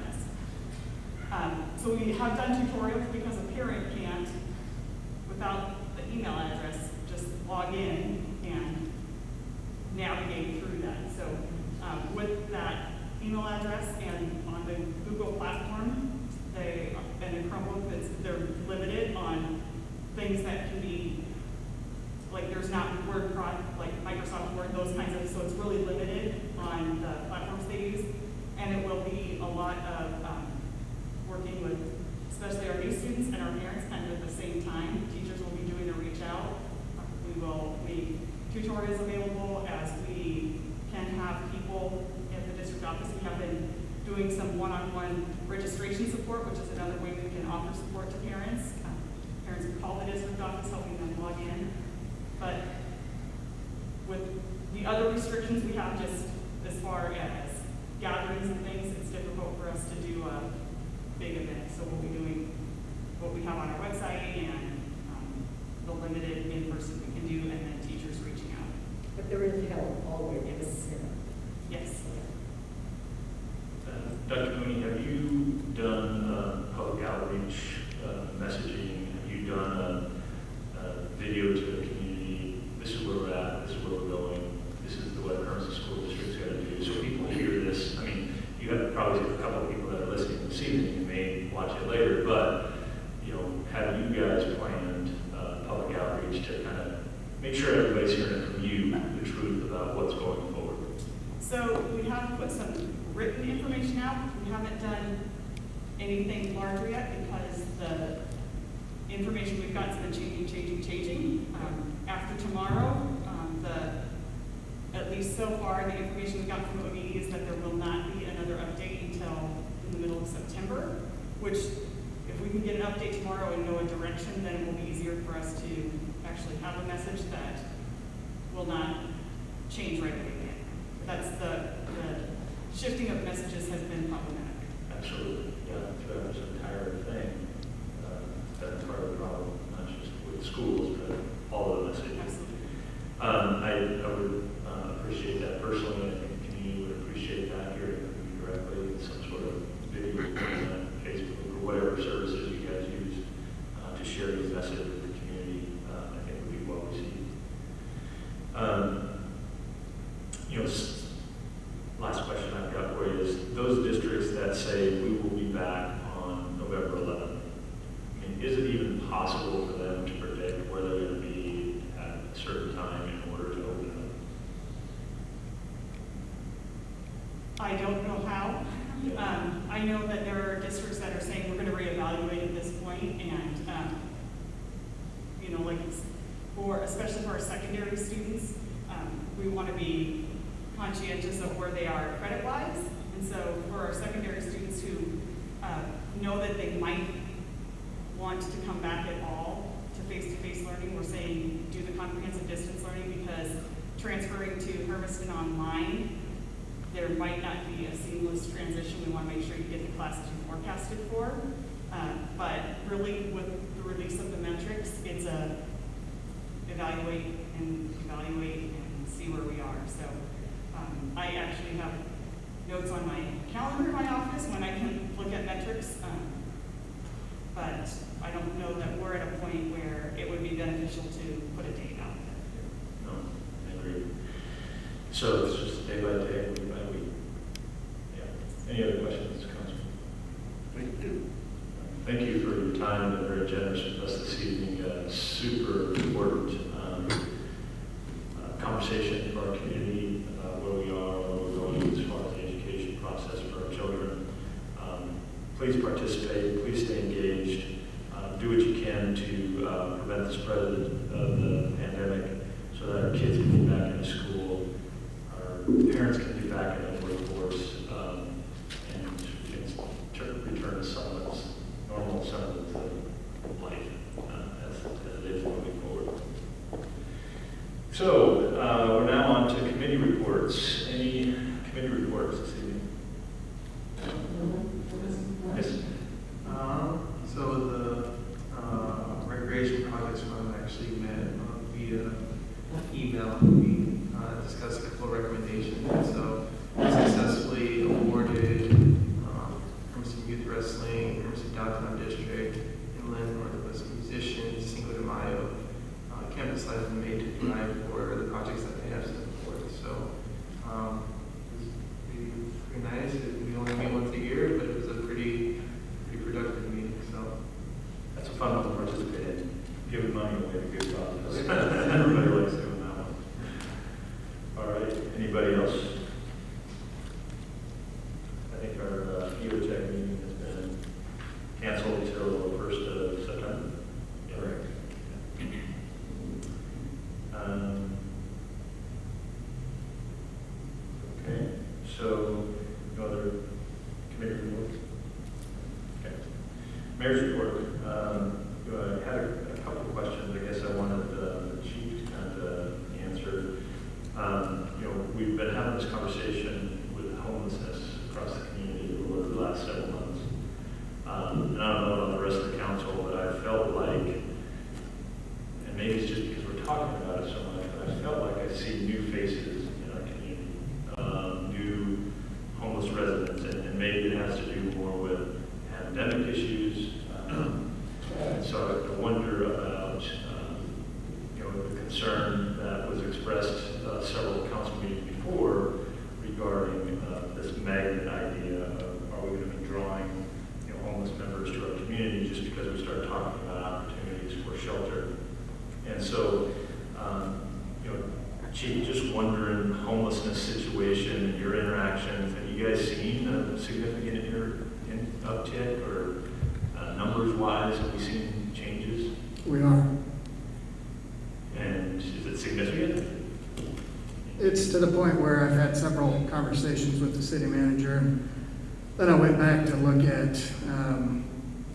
So we have done tutorials because a parent can't, without the email address, just log in and navigate through that. So with that email address and on the Google platform, and a Chromebook, they're limited on things that can be, like there's not Word product, like Microsoft Word, those kinds of, so it's really limited on the platforms they use. And it will be a lot of working with, especially our new students and our parents kind of at the same time. Teachers will be doing a reach out. We tutor is available, as we can have people at the district office. We have been doing some one-on-one registration support, which is another way we can offer support to parents. Parents can call the district office, helping them log in. But with the other restrictions we have, just as far as gatherings and things, it's difficult for us to do a big event. So we'll be doing what we have on our website and the limited in-person we can do, and then teachers reaching out. But there is help always. Yes. Yes. Dr. Mooney, have you done public outreach messaging? Have you done a video to the community? This is where we're at, this is where we're going, this is what Hermiston School District's got to do. So people hear this. I mean, you have probably a couple of people that are listening this evening and may watch it later, but have you guys planned public outreach to kind of make sure everybody's hearing from you the truth about what's going forward? So we have put some written information out. We haven't done anything larger yet because the information we've got has been changing. After tomorrow, at least so far, the information we got from ODE is that there will not be another update until in the middle of September, which if we can get an update tomorrow and know a direction, then it will be easier for us to actually have a message that will not change right away. That's the shifting of messages has been problematic. Absolutely, yeah, throughout this entire thing, that's part of the problem, not just with schools, but all of the messages. Absolutely. I would appreciate that personally. I think the community would appreciate that, hearing from you directly, some sort of video on Facebook or whatever services you guys use to share your message with the community. I think would be well received. Last question I've got for you is, those districts that say we will be back on November 11th, I mean, is it even possible for them to predict where they're going to be at a certain time in order to open up? I don't know how. I know that there are districts that are saying we're going to reevaluate at this point, and like especially for our secondary students, we want to be conscientious of where they are credit-wise. And so for our secondary students who know that they might want to come back at all to face-to-face learning, we're saying do the comprehensive distance learning, because transferring to Hermiston online, there might not be a seamless transition. We want to make sure you get the classes you forecasted for. But really, with the release of the metrics, it's a evaluate and see where we are. So I actually have notes on my calendar in my office when I can look at metrics, but I don't know that we're at a point where it would be beneficial to put a date out there. No, I agree. So it's just day by day, week by week. Yeah. Any other questions, Councilman? Thank you for your time and very generous with us this evening. Super important conversation for our community about where we are, where we're going as far as the education process for our children. Please participate, please stay engaged, do what you can to prevent the spread of the pandemic so that our kids can get back into school, our parents can get back in the workforce, and we can return to semblance, normal semblance of life as it is moving forward. So, we're now on to committee reports. Any committee reports this evening? Yes. So the recreation projects fund actually met via email. We discussed a couple of recommendations. And so we successfully awarded Hermiston Youth Wrestling, Hermiston Downtown District, Inland Northwest Musicians, Cinco de Mayo, Campus Life in May to drive for the projects that they have set forth. So it's pretty reports? Okay. Mayor's report. I had a couple of questions I guess I wanted the chief to kind of answer. We've been having this conversation with homelessness across the community over the last several months. And I don't know about the rest of the council, but I felt like, and maybe it's just because we're talking about it so much, but I felt like I see new faces in our community, new homeless residents, and maybe it has to do more with pandemic issues. So I wonder about, the concern that was expressed several council meetings before regarding this magnet idea of are we going to be drawing homeless members to our community just because we start talking about opportunities for shelter. And so, Chief, just wondering, homelessness situation, your interactions, have you guys seen a significant uptick or numbers-wise, have we seen changes? We are. And is it significant? It's to the point where I've had several conversations with the city manager, and then I went back to look at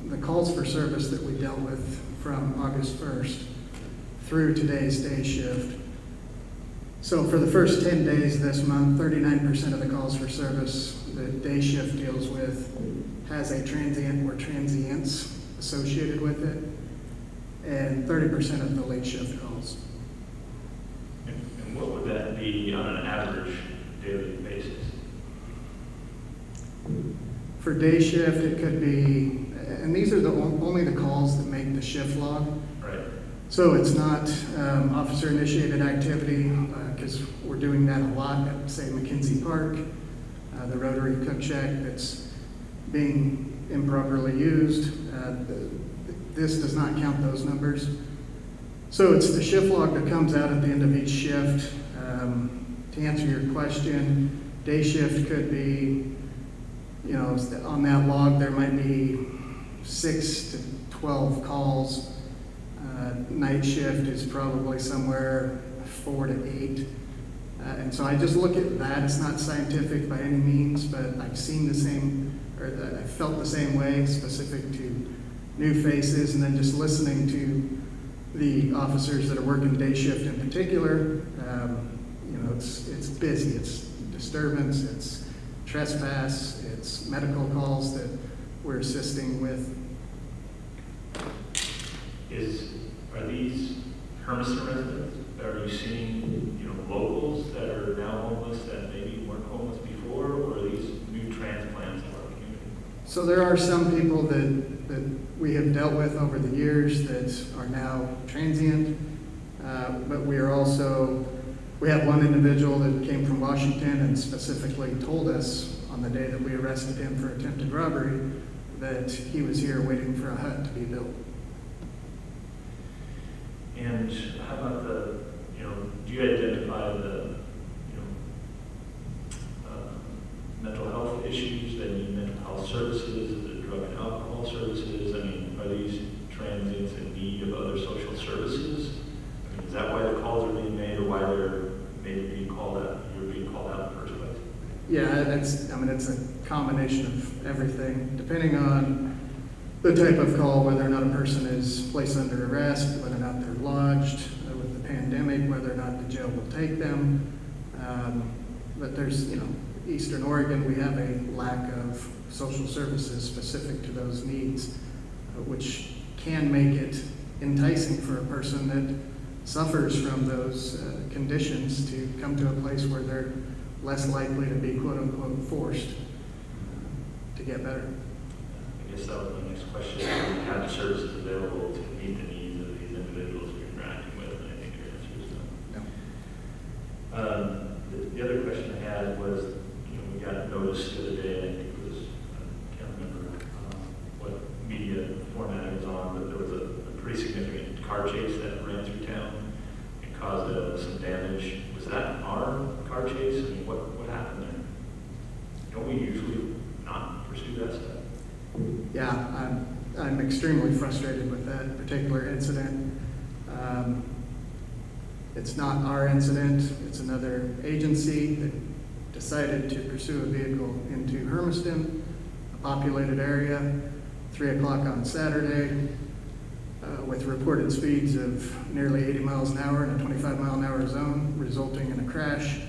the calls for service that we dealt with from August 1st through today's day shift. So for the first 10 days this month, 39% of the calls for service that day shift deals with has a transient or transients associated with it, and 30% of the late shift calls. And what would that be on an average daily basis? For day shift, it could be, and these are only the calls that make the shift log. Right. So it's not officer-initiated activity, because we're doing that a lot at, say, McKenzie Park, the Rotary Cook Shack that's being improperly used. This does not count those numbers. So it's the shift log that comes out at the end of each shift. To answer your question, day shift could be, on that log there might be 6 to 12 calls. Night shift is probably somewhere 4 to 8. And so I just look at that. It's not scientific by any means, but I've seen the same, or I felt the same way, specific to new faces, and then just listening to the officers that are working day shift in particular. It's busy. It's disturbance. It's trespass. It's medical calls that we're assisting with. Are these Hermiston residents? Are you seeing, locals that are now homeless that maybe weren't homeless before, or are these new transplants in our community? So there are some people that we have dealt with over the years that are now transient, but we have one individual that came from Washington and specifically told us on the day that we arrested him for attempted robbery that he was here waiting for a hut to be built. And how about do you identify the, mental health issues that need mental health services? Is it drug and alcohol services? I mean, are these transients in need of other social services? I mean, is that why the calls are being made, or why they're maybe being called out, you're being called out in the first place? Yeah, it's a combination of everything, depending on the type of call, whether or not a person is placed under arrest, whether or not they're lodged with the pandemic, whether or not the jail will take them. But there's, Eastern Oregon, we have a lack of social services specific to those needs, which can make it enticing for a person that suffers from those conditions to come to a place where they're less likely to be quote unquote forced to get better. I guess that was my next question. Do you have the services available to meet the needs of these individuals you're interacting with? And I think your answer is no. The other question I had was, we got notice the other day, I think it was, I can't remember what media format it was on, but there was a pretty significant car chase that ran through town and caused some damage. Was that our car chase? I mean, what happened there? Don't we usually not pursue that stuff? Yeah, I'm extremely frustrated with that particular incident. It's not our incident. It's another agency that decided to pursue a vehicle into Hermiston populated area, 3 o'clock on Saturday, with reported speeds of nearly 80 miles an hour in a 25-mile-an-hour zone, resulting in a crash.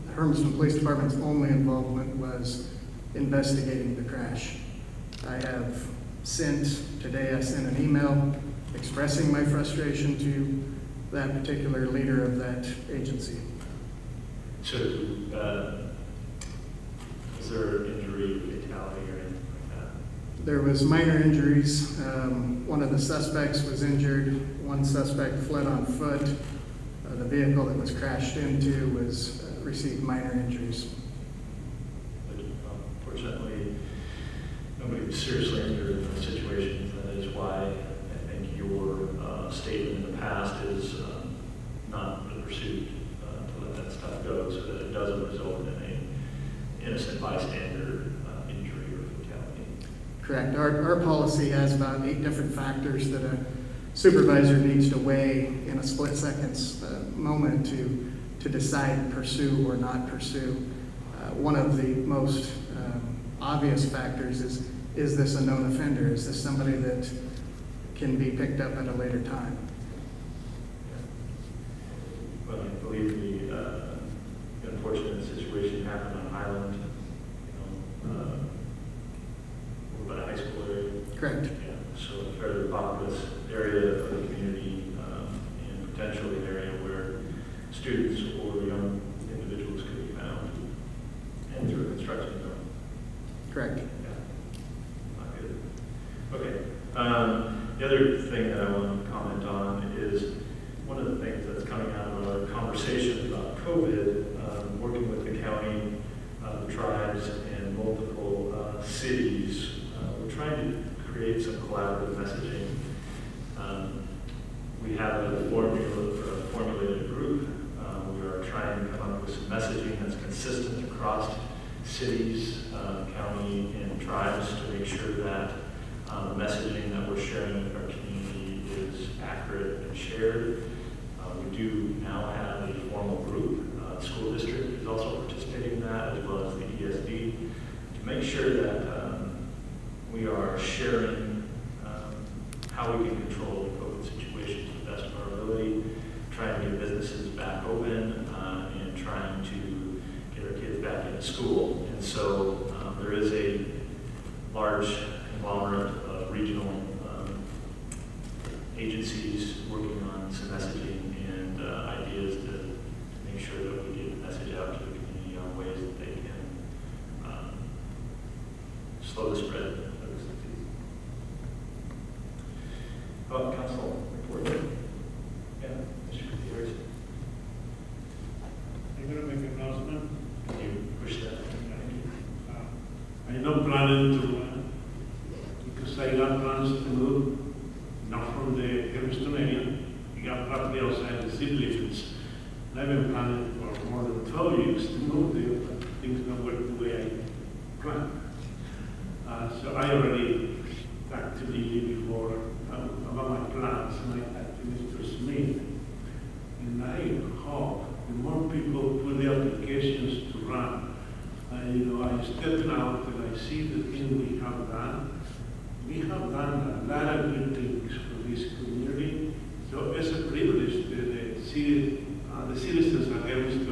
The Hermiston Police Department's only involvement was investigating the crash. Today I sent an email expressing my frustration to that particular leader of that agency. So, is there injury, fatality, or anything like that? There was minor injuries. One of the suspects was injured. One suspect fled on foot. The vehicle that was crashed into received minor injuries. But, fortunately, nobody was seriously injured in those situations. That is why I think your statement in the past is not the pursuit to let that stuff go, so that it doesn't result in an innocent bystander injury or fatality. Correct. Our policy has about 8 different factors that a supervisor needs to weigh in a split seconds moment to decide pursue or not pursue. One of the most obvious factors is this a known offender? Is this somebody that can be picked up at a later time? Well, I believe the unfortunate situation happened on Highland, over by the high school area. Correct. Yeah, so a fairly populous area of the community, and potentially an area where students or young individuals could be found, and through a construction zone. Correct. Yeah, not good. Okay. The other thing that I want to comment on is one of the things that's coming out of our conversation about COVID, working with the county, the tribes, and multiple cities. We're trying to create some collaborative messaging. We have a formulated group. We are trying to come up with some messaging that's consistent across cities, county, and tribes to make sure that the messaging that we're sharing with our community is accurate and shared. We do now have a formal group. The school district is also participating in that, as well as the ESD, to make sure that we are sharing how we can control the COVID situation to the best of our ability, trying to get businesses back open, and trying to get our kids back into school. And so there is a large conglomerate of regional agencies working on some messaging and ideas to make sure that we get the message out to the community on ways that they can slow the spread of this disease. How about council report? Yeah, Mr. Gutierrez. I'm going to make an announcement. Can you push that? I'm not planning to, because I got plans to move, not from the Hermiston area. I got property outside the city limits. And I've been planning for more than 12 years to move there, but things don't work the way I planned. So I already talked to Lily before about my plans, and I had to Mr. Smith. And I hope the more people put the applications to run, I step out and I see the things we have done. We have done a lot of good things for this community. So it's a privilege that the citizens of Hermiston,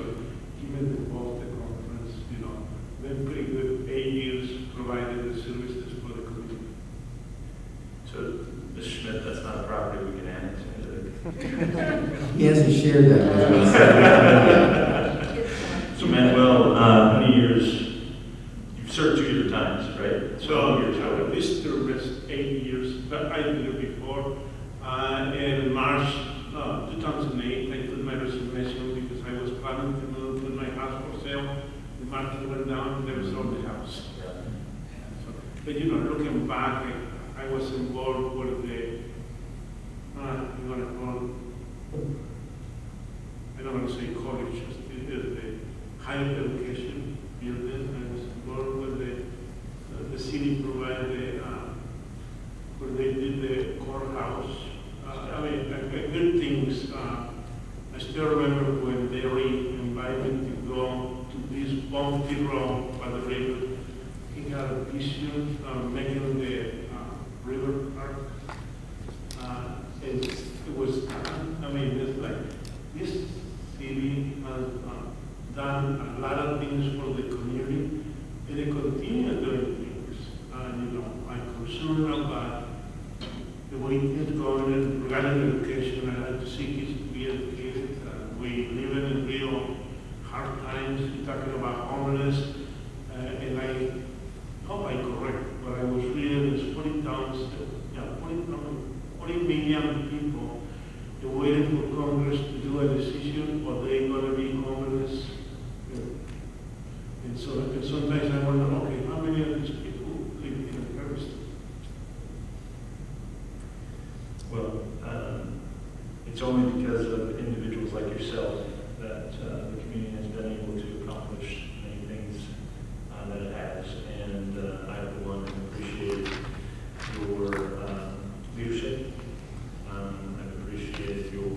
given the both the conference, been pretty good 8 years provided the services for the community. So, Mr. Schmidt, that's not a property we can annex into. He hasn't shared that with us. So, Manuel, how many years? You've served 2 year times, right? So I was service 8 years, but I did it before. In March 2008, I put my resignation because I was planning to move to my house for sale. The market went down, and they sold the house. So, but looking back, I was involved with the, I don't want to say college, the higher education building. I was involved with the city provided, where they did the courthouse. Good things. I still remember when they invited me to go to this bumpy road by the river. He got a vision making the river park. It was, I mean, it's like, this city has done a lot of things for the community, and it continues doing things. You know, I'm concerned about the way things going and regarding education. I like to see kids to be educated. We live in real hard times. You're talking about homeless, and I hope I'm correct, but I was reading there's 40 million people waiting for Congress to do a decision, or they're going to be homeless. And so and sometimes I wonder, okay, how many of these people live in Hermiston? Well, it's only because of individuals like yourself that the community has been able to accomplish many things that it has. And I, for one, appreciate your leadership. I've appreciated your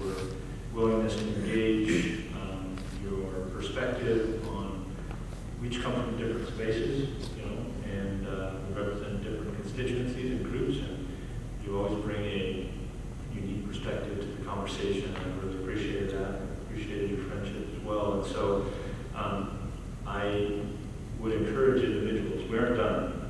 willingness to engage, your perspective on, we each come from different spaces, you know, and we represent different constituencies and groups, and you always bring a unique perspective to the conversation. I really appreciated that. I appreciated your friendship as well. And so I would encourage individuals, we aren't done.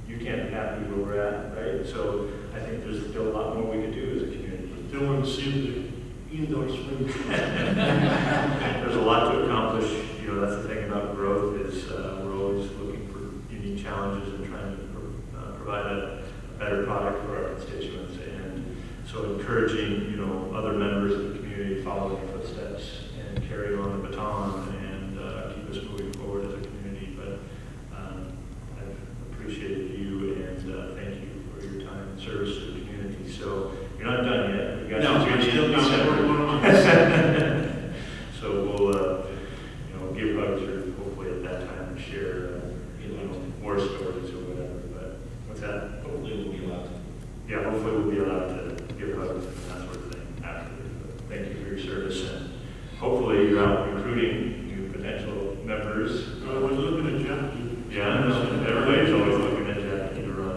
You can't be happy where we're at, right? So I think there's still a lot more we can do as a community. Still want to see the indoor swimming pool. There's a lot to accomplish. You know, that's the thing about growth is we're always looking for unique challenges and trying to provide a better product for our constituents. And so encouraging, you know, other members of the community to follow in your footsteps and carry on the baton and keep us moving forward as a community. But I've appreciated you and thank you for your time and service to the community. So you're not done yet. We got No, you still in got December. So we'll, you know, give hugs or hopefully at that time and share, you know, more stories or whatever. But what's that? Hopefully we'll be allowed to. Yeah, hopefully we'll be allowed to give hugs and that sort of thing afterwards. But thank you for your service, and hopefully you're out recruiting new potential members. I was looking at Jackie. Yeah, I know. Everybody's always looking at Jackie to run.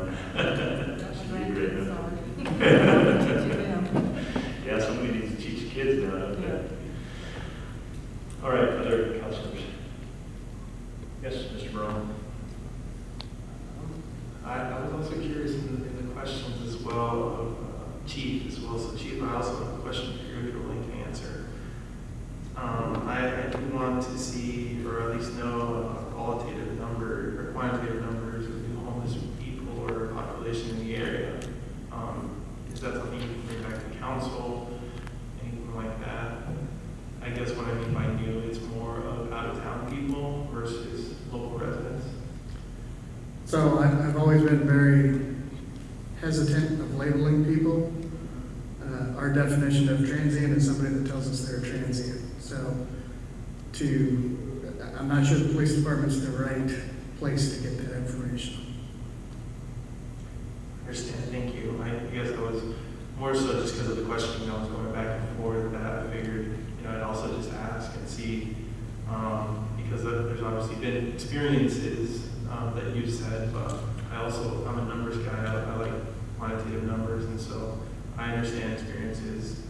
She'd be a great member. Yeah, somebody needs to teach kids now, don't they? All right, other councilors. Yes, Mr. Brown. I was also curious in the questions as well of Chief as well. So Chief, I also have a question for you if you're willing to answer. I do want to see, or at least know, qualitative number or quantitative numbers of new homeless people or population in the area. Is that something you can bring back to council? Anything like that? I guess what I mean by new, it's more of out-of-town people versus local residents. So I've always been very hesitant of labeling people. Our definition of transient is somebody that tells us they're transient. So I'm not sure the police department's the right place to get that information. Understand, thank you. I guess that was more so just because of the question, I was going back and forth that I figured, I'd also just ask and see, because there's obviously been experiences that you said, but I'm a numbers guy. I like quantitative numbers, and so I understand experiences.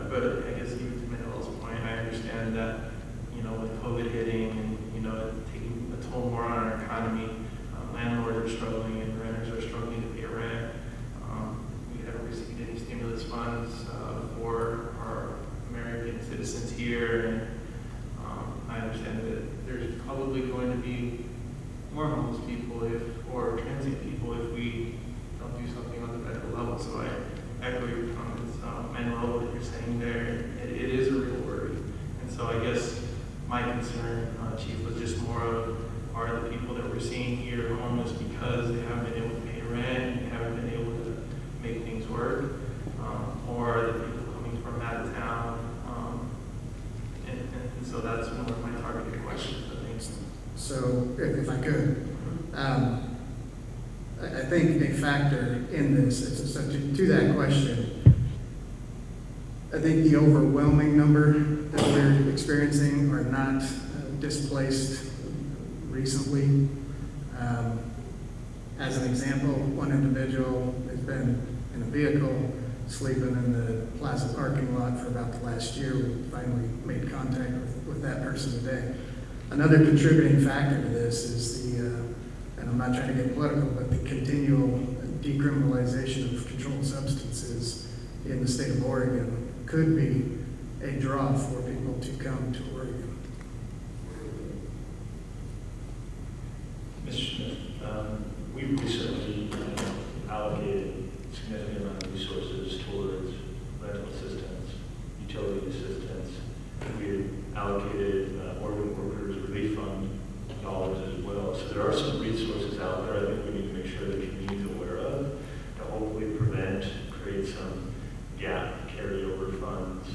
But I guess even to Manuel's point, I understand that, with COVID hitting and, taking a toll more on our economy, landlords are struggling and renters are struggling to pay rent. We haven't received any stimulus funds for our American citizens here, and I understand that there's probably going to be more homeless people or transient people if we don't do something on the federal level. So I echo your comments, Manuel, what you're saying there. It is a real worry. And so I guess my concern, Chief, was just more of, are the people that we're seeing here homeless because they haven't been able to pay rent, they haven't been able to make things work, or are the people coming from out of town? And so that's one of my targeted questions, I think. So if I could, I think a factor in this, so to that question, I think the overwhelming number that we're experiencing are not displaced recently. as an example, one individual has been in a vehicle sleeping in the plaza parking lot for about the last year. We finally made contact with that person today. Another contributing factor to this is and I'm not trying to get political, but the continual decriminalization of controlled substances in the state of Oregon could be a draw for people to come to Oregon. Mr. Smith, we recently allocated significant amount of resources towards rental assistance, utility assistance. We had allocated Oregon Workers Relief Fund dollars as well. So there are some resources out there I think we need to make sure the community is aware of to hopefully create some gap carryover funds,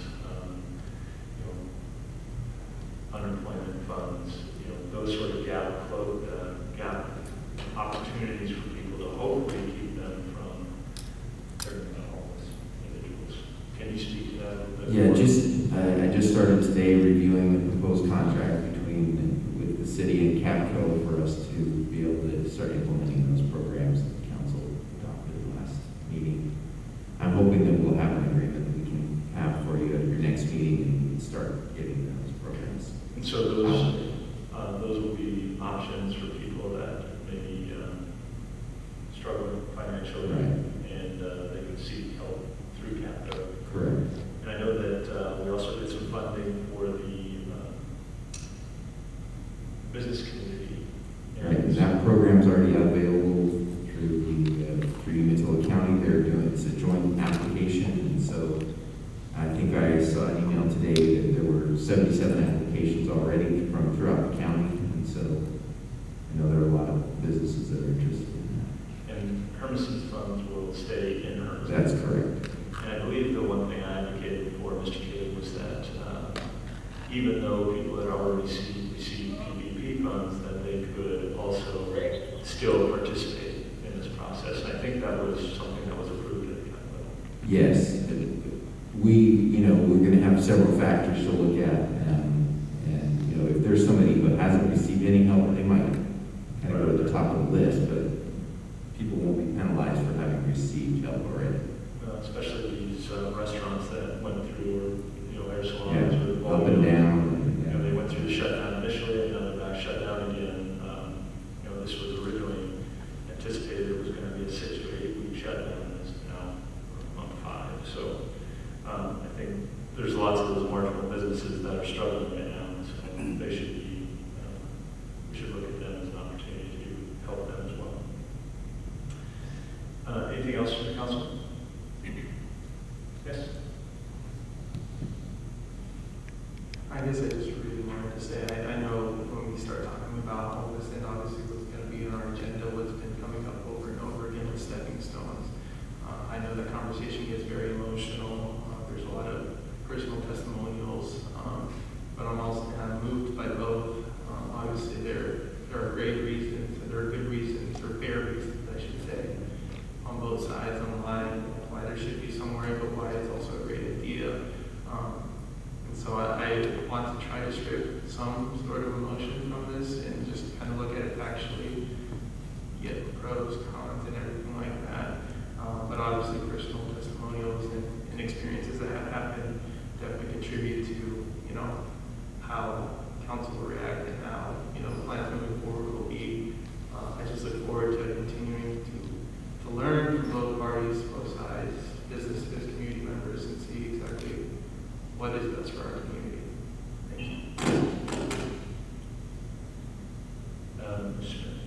unemployment funds, those sort of gap opportunities for people to hopefully keep them from turning into homeless individuals. Can you speak to that a little bit? Yeah, I just started today reviewing the proposed contract with the city and Capco for us to be able to start implementing those programs that the council adopted last meeting. I'm hoping that we'll have an agreement that we can have for you at your next meeting and start getting those programs. And so those will be options for people that may be struggling financially, Right. and they can seek help through Capco. Correct. And I know that we also did some funding for the business community. Right, and that program's already available through Umatilla County. It's a joint application, and so I think I saw an email today that there were 77 applications already from throughout the county, and so I know there are a lot of businesses that are interested in And Hermiston's funds will stay in Hermiston. that. That's correct. And I believe the one thing I advocated for, Mr. King, was that even though people had already received PPP funds, that they could also still participate in this process. And I think that was something that was approved at the county level. Yes, we're going to have several factors to look at, and if there's somebody who hasn't received any help, they might kind of go to the top of the list, but people won't be penalized for having received help already. Especially these restaurants that went through, hair salons Yeah, or up and down. they went through the shutdown initially, and now they're back shut down again. This was originally anticipated it was going to be a 6 to 8 week shutdown, and it's now month 5. So I think there's lots of those marginal businesses that are struggling right now, and so they should be, we should look at them as an opportunity to help them as well. Anything else from the council? Yes. I guess I just really wanted to say, I know when we start talking about homelessness, and obviously what's going to be on our agenda, what's been coming up over and over again with stepping stones. I know that conversation gets very emotional. There's a lot of personal testimonials, but I'm also kind of moved by both. Obviously, there are great reasons, and there are good reasons, or fair reasons, I should say, on both sides on the line, why there should be somewhere, but why it's also a great idea. And so I want to try to strip some sort of emotion from this and just kind of look at it factually, get pros, cons, and everything like that. But obviously personal testimonials and experiences that have happened definitely contribute to, how council will react and how, the plans moving forward will be. I just look forward to continuing to learn from both parties, both sides, businesses, community members, and see exactly what is best for our community. Thank you. Mr. Smith,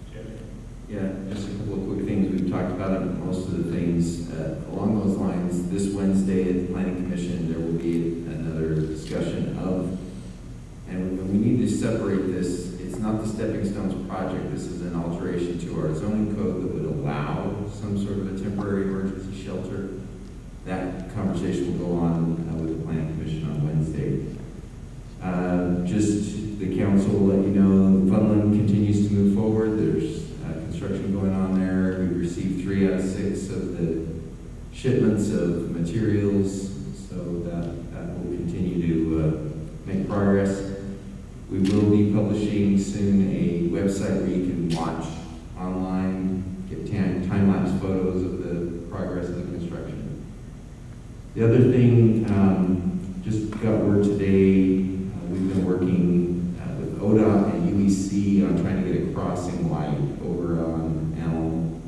do you have anything? Yeah, just a couple of quick things. We've talked about it, most of the things. Along those lines, this Wednesday at the Planning Commission, there will be another discussion of, and we need to separate this. It's not the Stepping Stones project. This is an alteration to our zoning code that would allow some sort of a temporary emergency shelter. That conversation will go on with the Planning Commission on Wednesday. Just the council will let you know, Funland continues to move forward. There's construction going on there. We've received 3 out of 6 of the shipments of materials, so that will continue to make progress. We will be publishing soon a website where you can watch online, The other thing, just got word today, we've been working with ODOT and UEC on trying to get a crossing light over on Elm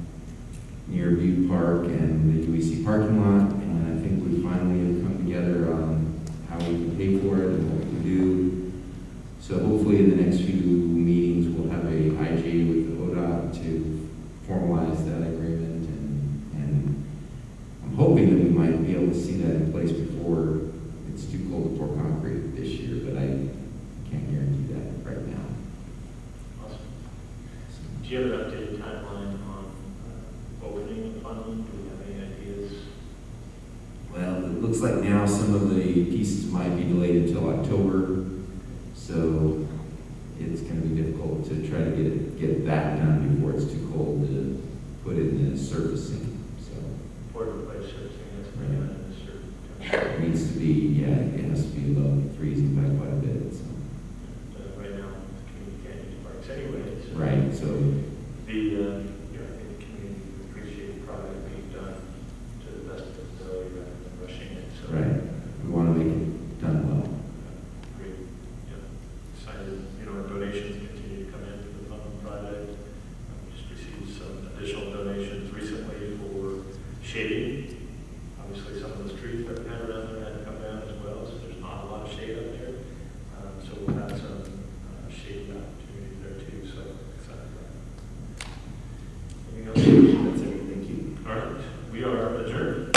near View Park and the UEC parking lot. And I think we finally have come together on how we can pay for it and what we can do. So hopefully in the next few meetings, we'll have a IJ with ODOT to formalize that agreement. And I'm hoping that we might be able to see that in place before it's too cold to pour concrete this year, but I can't guarantee that right now. Awesome. Do you have an updated timeline on opening the fund? Do we have any ideas? Well, it looks like now some of the pieces might be delayed until October, so it's going to be difficult to try to get that done before it's too cold to put in the surfacing. So Or replace everything that's been done in this certain it needs to be, yeah, it has to be above freezing by quite a bit. So. right now, the community can't use parks anyway. So Right. So I think the community would appreciate the project being done to the best of its ability rather than rushing it. So right, we want to make it done well. Great. Yeah. Excited. Our donations continue to come in for the fund project. We just received some additional donations recently for shading. Obviously, some of the streets that we have around there had to come down as well, so there's not a lot of shade up there. So we'll have some shading opportunities there too, so excited about that. Anything else? That's it. Thank you. All right, we are adjourned.